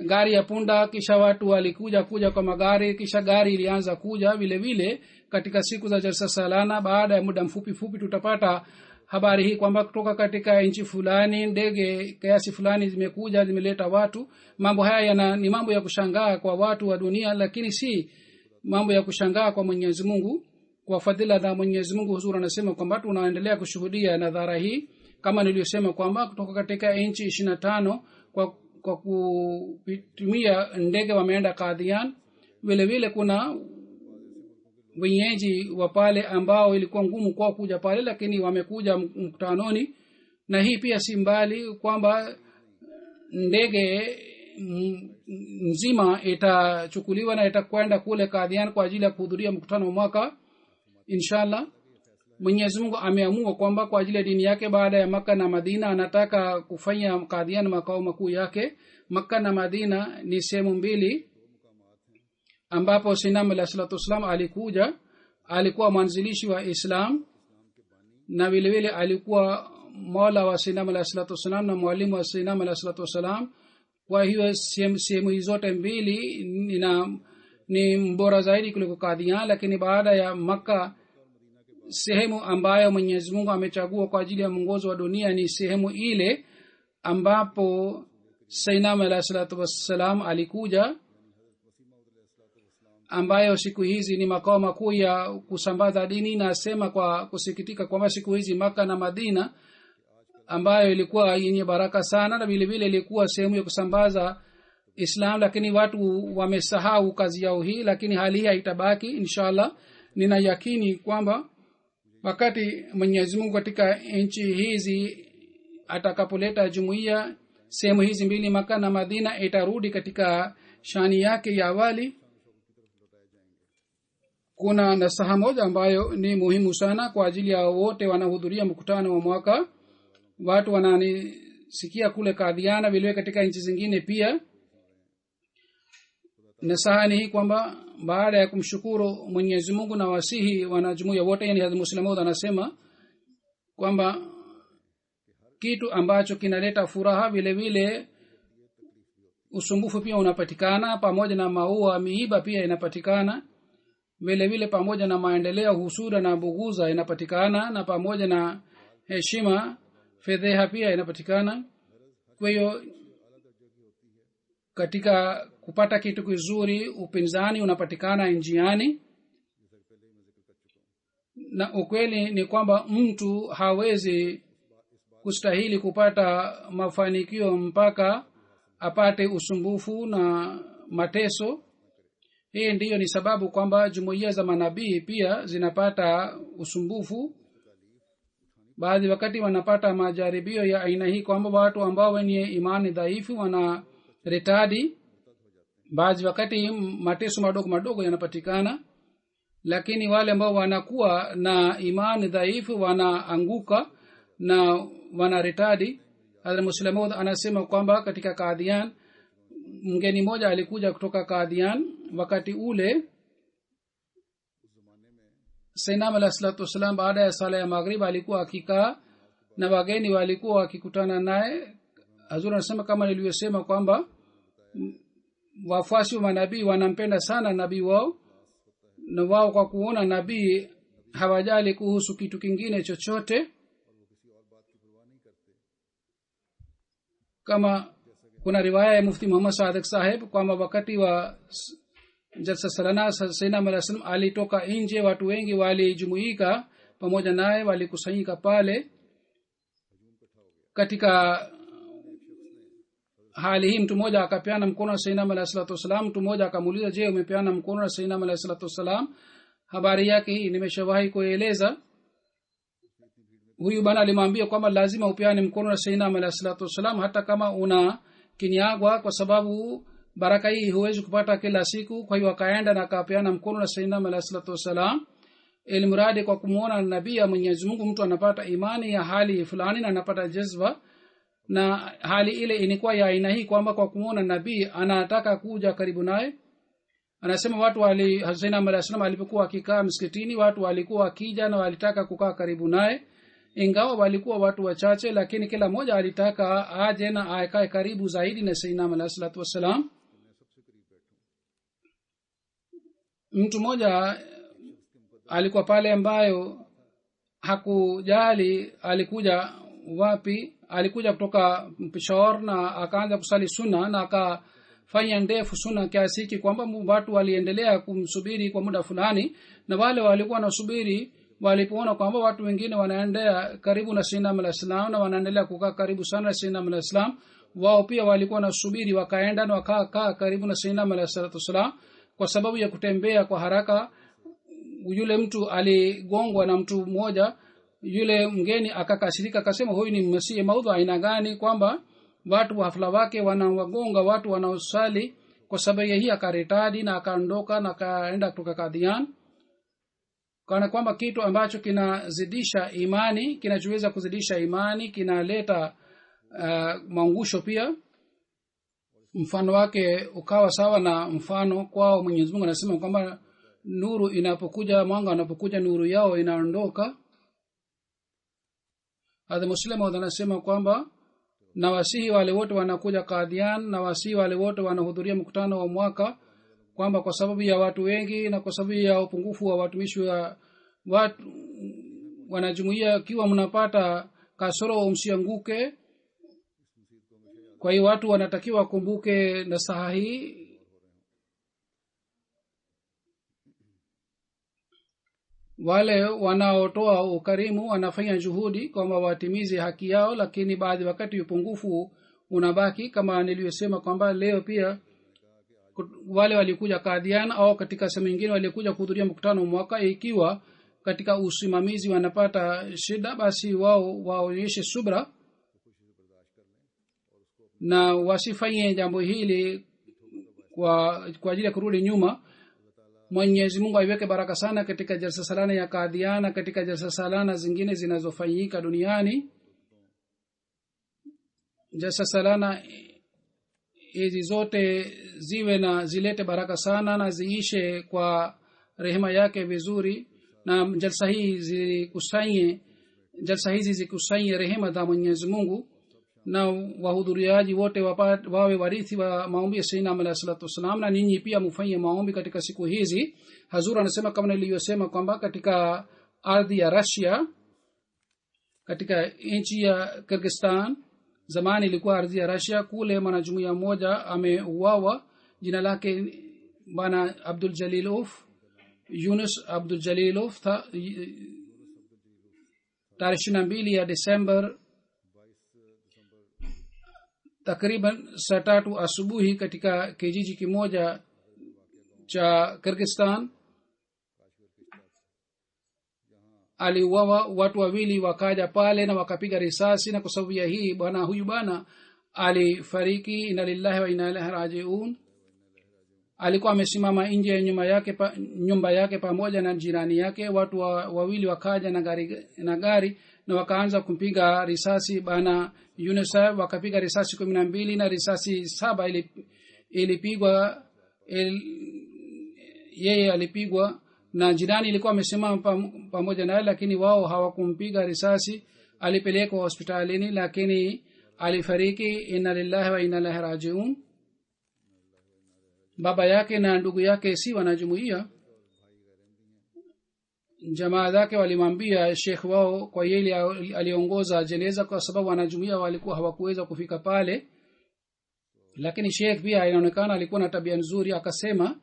gari ya punda, kisha watu walikuja kwa magari, kisha gari ilianza kuja vile vile katika siku za jalsa salana. Baada ya muda mfupi tutapata habari hii kwamba kutoka katika nchi fulani ndege kiasi fulani zimekuja, zimeleta watu. Mambo haya ni mambo ya kushangaa kwa watu wa dunia, lakini si mambo ya kushangaa kwa Mwenyezi Mungu. Kwa fadhila za Mwenyezi Mungu, huzuri anasema kwamba tunaendelea kushuhudia nadhara hii, kama niliyosema kwamba kutoka katika nchi 25 kwa kutumia ndege wameenda Qadian. Vile vile kuna wenyeji wa pale ambao ilikuwa ngumu kwao kuja pale, lakini wamekuja mkutanoni. Na hii pia si mbali kwamba ndege nzima itachukuliwa na itakwenda kule Qadian kwa ajili ya kuhudhuria mkutano wa mwaka inshallah. Mwenyezi Mungu ameamua kwamba kwa ajili ya dini yake baada ya Makka na Madina anataka kufanya Qadian makao makuu yake. Makka na Madina ni sehemu mbili ambapo Sayyidina alayhi salatu wasallam alikuja. Alikuwa mwanzilishi wa Islam na vile vile alikuwa mola wa Sayyidina alayhi salatu wasallam na mwalimu wa Sayyidina alayhi salatu wasallam. Kwa hiyo sehemu hizo zote mbili ni mbora zaidi kuliko Qadian. Lakini baada ya Makka, sehemu ambayo Mwenyezi Mungu amechagua kwa ajili ya mwongozo wa dunia ni sehemu ile ambapo Sayyidina alayhi salatu wasallam alikuja, ambayo siku hizi ni makao makuu ya kusambaza dini. Nasema kwa kusikitika kwamba siku hizi Makka na Madina ambayo ilikuwa yenye baraka sana na vile vile ilikuwa sehemu ya kusambaza Islam, lakini watu wamesahau kazi yao hii. Lakini hali hii haitabaki inshallah. Nina yakini kwamba wakati Mwenyezi Mungu katika nchi hizi atakapoleta jumuiya, sehemu hizi mbili Makka na Madina itarudi katika shani yake ya awali. Kuna nasaha moja ambayo ni muhimu sana kwa ajili ya wote wanahudhuria mkutano wa mwaka. Watu wananisikia kule Qadiana vile katika nchi zingine pia. Nasaha ni hii kwamba baada ya kumshukuru Mwenyezi Mungu na wasihi wanajumuiya wote, yani Hazrat Muslim Maud anasema kwamba kitu ambacho kinaleta furaha vile vile usumbufu pia unapatikana, pamoja na maua miiba pia inapatikana, vile vile pamoja na maendeleo husuda na buguza inapatikana, na pamoja na heshima fedheha pia inapatikana. Kwa hiyo katika kupata kitu kizuri upinzani unapatikana njiani. Na ukweli ni kwamba mtu hawezi kustahili kupata mafanikio mpaka apate usumbufu na mateso. Hii ndiyo ni sababu kwamba jumuiya za manabii pia zinapata usumbufu. Baadhi wakati wanapata majaribio ya aina hii kwamba watu ambao wenye imani dhaifu wana retadi. Baadhi wakati mateso madogo yanapatikana, lakini wale ambao wanakuwa na imani dhaifu wanaanguka na wana retadi. Hazrat Muslim Maud anasema kwamba katika Qadian mgeni mmoja alikuja kutoka Qadian. Wakati ule Sayyidina alayhi salatu wasallam baada ya sala ya maghrib alikuwa akikaa na wageni walikuwa wakikutana naye. Hazrat anasema kama nilivyosema kwamba wafuasi wa manabii wanampenda sana nabii wao, na wao kwa kuona nabii hawajali kuhusu kitu kingine chochote. Kama kuna riwaya ya Mufti Muhammad Sadiq Sahib kwamba wakati wa jalsa salana Sayyidina alayhi salam alitoka nje, watu wengi walijumuika pamoja naye, walikusanyika pale. Katika hali hii mtu mmoja akapeana mkono na Sayyidina alayhi salatu wasalam. Mtu mmoja akamuuliza, je, umepeana mkono na Sayyidina alayhi salatu wasalam? Habari yake hii nimeshawahi kueleza. Huyu bana alimwambia kwamba lazima upeane mkono na Sayyidina alayhi salatu wasalam hata kama una kinyagwa, kwa sababu baraka hii huwezi kupata kila siku. Kwa hiyo akaenda na akapeana mkono na Sayyidina alayhi salatu wasalam. ilmuradi kwa kumuona nabii ya Mwenyezi Mungu mtu anapata imani ya hali fulani na anapata jazba, na hali ile ilikuwa ya aina hii kwamba kwa kumuona nabii anataka kuja karibu naye. Anasema watu Hussein alayhi salam alipokuwa akikaa msikitini, watu walikuwa wakija na walitaka kukaa karibu naye, ingawa walikuwa watu wachache, lakini kila mmoja alitaka aje na akae karibu zaidi na Sayyidina alayhi salatu wasalam. Mtu mmoja alikuwa pale ambayo hakujali alikuja wapi, alikuja kutoka Peshawar na akaanza kusali sunna na akafanya ndefu sunna kiasi hiki kwamba watu waliendelea kumsubiri kwa muda fulani, na wale walikuwa nasubiri walipoona kwamba watu wengine wanaendelea karibu na Sayyidina alayhi salam na wanaendelea kukaa karibu sana na Sayyidina alayhi salam, wao pia walikuwa nasubiri wakaenda na wakakaa karibu na Sayyidina alayhi salam. Kwa sababu ya kutembea kwa haraka, yule mtu aligongwa na mtu mmoja. Yule mgeni akakasirika akasema, huyu ni Masihi Maud aina gani kwamba watu wa hafla wake wanawagonga watu wanaosali? Kwa sababu hii akaretadi na akaondoka na akaenda kutoka Qadian, kana kwamba kitu ambacho kinazidisha imani, kinachoweza kuzidisha imani, kinaleta maangusho pia. Mfano wake ukawa sawa na mfano kwao. Mwenyezi Mungu anasema kwamba nuru inapokuja, mwanga unapokuja, nuru yao inaondoka. Hadha Muslim anasema kwamba nawasihi wale wote wanakuja Qadian, nawasihi wale wote wanahudhuria mkutano wa mwaka, kwamba kwa sababu ya watu wengi na kwa sababu ya upungufu wa watumishi wa watu wanajumuia, kiwa mnapata kasoro msianguke. Kwa hiyo watu wanatakiwa kumbuke nasaha hii. Wale wanaotoa ukarimu wanafanya juhudi kwamba watimize haki yao, lakini baadhi wakati upungufu unabaki, kama niliyosema kwamba leo pia wale walikuja Qadian au katika sehemu nyingine walikuja kuhudhuria mkutano mwaka, ikiwa katika usimamizi wanapata shida, basi wao waonyeshe subra na wasifanye jambo hili kwa ajili ya kurudi nyuma. Mwenyezi Mungu aiweke baraka sana katika jalsa salana ya Qadiana, katika jalsa salana zingine zinazofanyika duniani. Jalsa salana hizi zote ziwe na zilete baraka sana na ziishe kwa rehema yake vizuri, na jalsa hizi zikusanye rehema za Mwenyezi Mungu, na wahudhuriaji wote wawe warithi wa maombi ya Sayyidina alayhi salatu wasalam, na ninyi pia mfanye maombi katika siku hizi. Hazur anasema kama niliyosema kwamba katika ardhi ya Russia, katika nchi ya Kyrgyzstan, zamani ilikuwa ardhi ya Russia, kule mwanajumuiya mmoja ameuawa, jina lake bwana Abdul Jalilov, Yunus Abdul Jalilov, tarehe 22 ya Desember takriban saa 3 asubuhi katika kijiji kimoja cha Kyrgyzstan aliuawa. Watu wawili wakaja pale na wakapiga risasi, na kwa sababu ya hii huyu bwana alifariki. Inna lillahi wa inna ilaihi rajiun. Alikuwa amesimama nje ya nyumba yake pamoja na jirani yake. Watu wawili wakaja na gari na wakaanza kumpiga risasi bana Yunus. Wakapiga risasi 12 na risasi 7 ilipigwa yeye alipigwa, na jirani ilikuwa amesimama pamoja naye, lakini wao hawakumpiga risasi. Alipelekwa hospitalini lakini alifariki. Inna lillahi wa inna ilaihi rajiun. Baba yake na ndugu yake si wanajumuiya. Jamaa zake walimwambia sheikh wao kwa yeye aliongoza jeneza, kwa sababu wanajumuiya walikuwa hawakuweza kufika pale, lakini sheikh pia inaonekana alikuwa na tabia nzuri. Akasema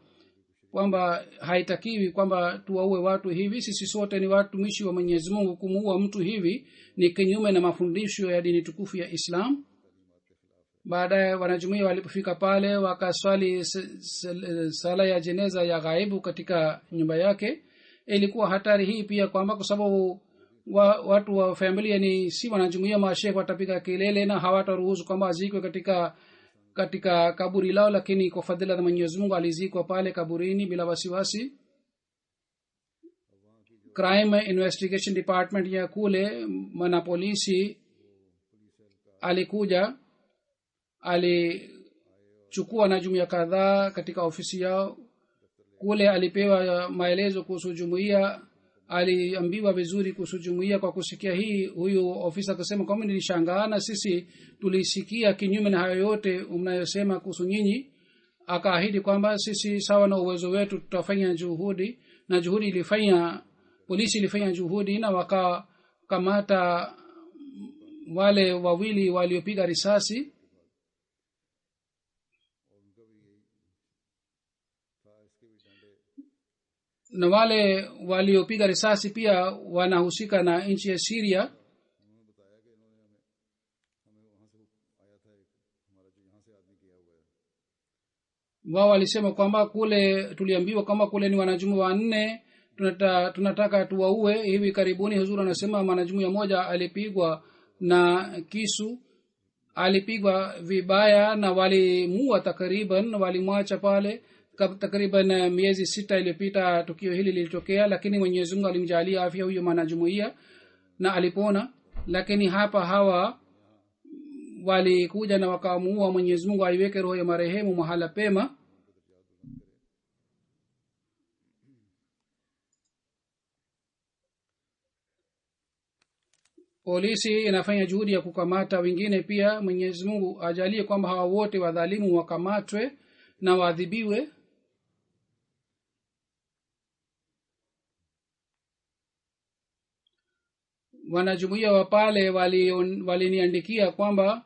kwamba haitakiwi kwamba tuwaue watu hivi, sisi sote ni watumishi wa Mwenyezi Mungu. Kumuua mtu hivi ni kinyume na mafundisho ya dini tukufu ya Islam. Baadaye wanajumuiya walipofika pale wakaswali sala ya jeneza ya ghaibu katika nyumba yake. Ilikuwa hatari hii pia kwamba kwa sababu watu wa familia ni si wanajumuiya, masheikh watapiga kelele na hawataruhusu kwamba azikwe katika kaburi lao, lakini kwa fadhila za Mwenyezi Mungu alizikwa pale kaburini bila wasiwasi. crime investigation department ya kule mana polisi alikuja alichukua na jumuiya kadhaa katika ofisi yao kule alipewa maelezo kuhusu jumuiya aliambiwa vizuri kuhusu jumuiya kwa kusikia hii huyu ofisa akasema kwamba nilishangaa na sisi tulisikia kinyume na hayo yote mnayosema kuhusu nyinyi akaahidi kwamba sisi sawa na uwezo wetu tutafanya juhudi na juhudi ilifanya polisi ilifanya juhudi na wakakamata wale wawili waliopiga risasi na wale waliopiga risasi pia wanahusika na nchi ya Syria wao walisema kwamba kule tuliambiwa kama kule ni wanajumu wanne tunataka tuwaue hivi karibuni huzuri anasema mwanajumu mmoja alipigwa na kisu alipigwa vibaya na walimua takriban walimwacha pale takriban miezi 6 iliyopita tukio hili lilitokea lakini Mwenyezi Mungu alimjalia afya huyo mwanajumuiya na alipona lakini hapa hawa walikuja na wakamuua Mwenyezi Mungu aiweke roho ya marehemu mahala pema polisi inafanya juhudi ya kukamata wengine pia Mwenyezi Mungu ajalie kwamba hawa wote wadhalimu wakamatwe na waadhibiwe wanajumuiya wa pale waliniandikia kwamba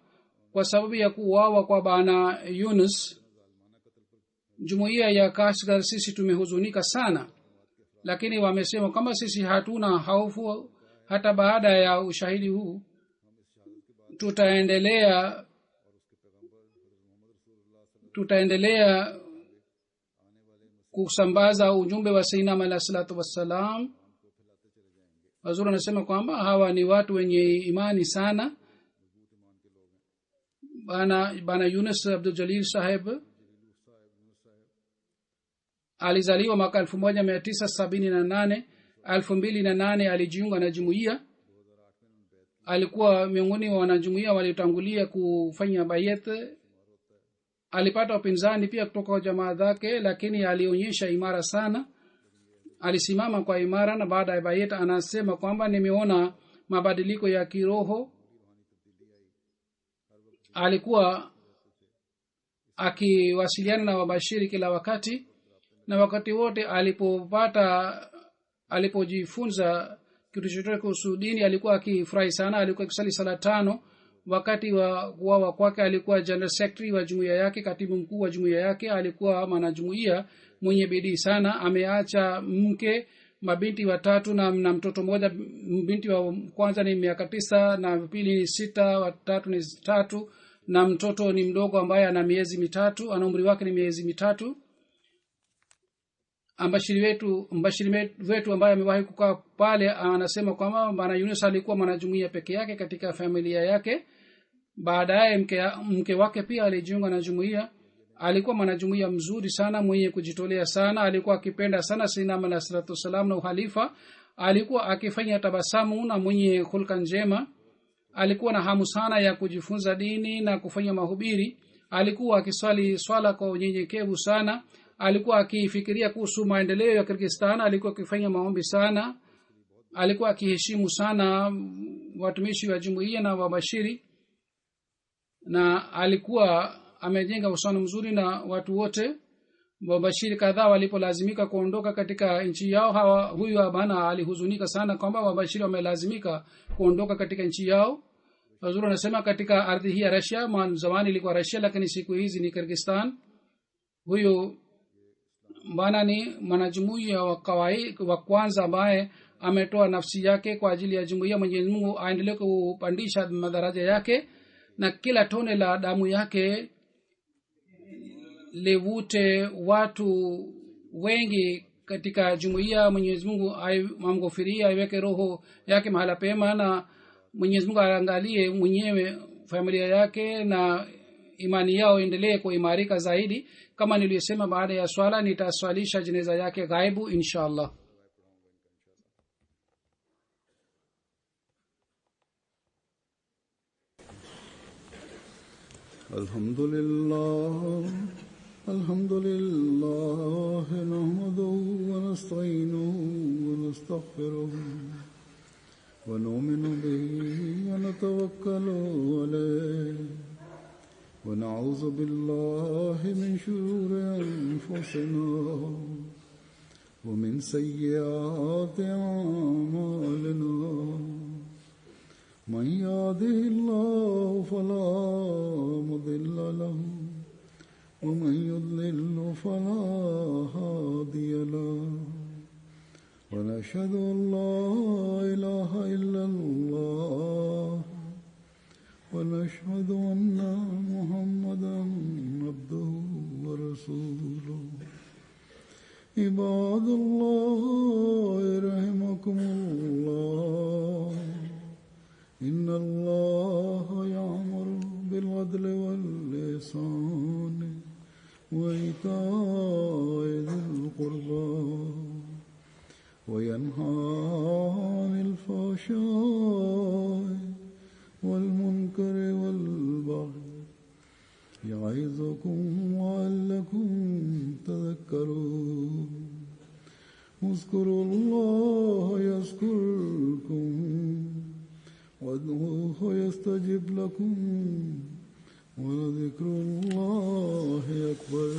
kwa sababu ya kuuawa kwa bana Yunus jumuiya ya Kashgar sisi tumehuzunika sana lakini wamesema kama sisi hatuna hofu hata baada ya ushahidi huu tutaendelea kusambaza ujumbe wa Sayyidina alayhi salatu wassalam Hazur anasema kwamba hawa ni watu wenye imani sana bana Yunus Abdul Jalil Saheb alizaliwa mwaka 1978 2008 alijiunga na jumuiya alikuwa miongoni mwa wanajumuiya waliotangulia kufanya bayat alipata upinzani pia kutoka kwa jamaa zake lakini alionyesha imara sana alisimama kwa imara na baada ya bayat anasema kwamba nimeona mabadiliko ya kiroho alikuwa akiwasiliana na wabashiri kila wakati na wakati wote alipojifunza kitu chochote kuhusu dini alikuwa akifurahi sana alikuwa akisali sala 5 wakati wa kuwa kwake alikuwa general secretary wa jumuiya yake katibu mkuu wa jumuiya yake alikuwa mwanajumuiya mwenye bidii sana ameacha mke mabinti watatu na mtoto mmoja binti wa kwanza ni miaka 9 na pili ni 6 watatu ni 3 na mtoto ni mdogo ambaye ana miezi 3 ana umri wake ni miezi 3 mbashiri wetu ambaye amewahi kukaa pale anasema kwamba bwana Yunus alikuwa mwanajumuiya peke yake katika familia yake baadaye mke wake pia alijiunga na jumuiya alikuwa mwanajumuiya mzuri sana mwenye kujitolea sana alikuwa akipenda sana Sayyidina alayhi salatu wasalam na uhalifa alikuwa akifanya tabasamu na mwenye hulka njema alikuwa na hamu sana ya kujifunza dini na kufanya mahubiri alikuwa akiswali swala kwa unyenyekevu sana alikuwa akifikiria kuhusu maendeleo ya Kyrgyzstan alikuwa akifanya maombi sana alikuwa akiheshimu sana watumishi wa jumuiya na wabashiri na alikuwa amejenga uhusiano mzuri na watu wote wabashiri kadhaa walipolazimika kuondoka katika nchi yao huyu abana alihuzunika sana kwamba wabashiri wamelazimika kuondoka katika nchi yao Hazur anasema katika ardhi hii ya Russia zamani ilikuwa Russia lakini siku hizi ni Kyrgyzstan huyu bwana ni mwanajumuiya wa kwanza ambaye ametoa nafsi yake kwa ajili ya jumuiya Mwenyezi Mungu aendelee kupandisha madaraja yake na kila tone la damu yake livute watu wengi katika jumuiya Mwenyezi Mungu amghofiria aiweke roho yake mahala pema na Mwenyezi Mungu aangalie mwenyewe familia yake na imani yao endelee kuimarika zaidi kama nilisema baada ya swala nitaswalisha jeneza yake ghaibu inshallah الحمد لله نحمده ونستعينه ونستغفره ونؤمن به ونتوكل عليه ونعوذ بالله من شرور أنفسنا ومن سيئات أعمالنا من يهده الله فلا مضل له ومن يضلل فلا هادي له ونشهد أن لا إله إلا الله ونشهد أن محمدا عبده ورسوله عباد الله رحمكم الله إن الله يأمر بالعدل والإحسان وإيتاء ذي القربى وينهى عن الفحشاء والمنكر والبغي يعظكم لعلكم تذكرون اذكروا الله يذكركم وادعوه يستجب لكم ولذكر الله أكبر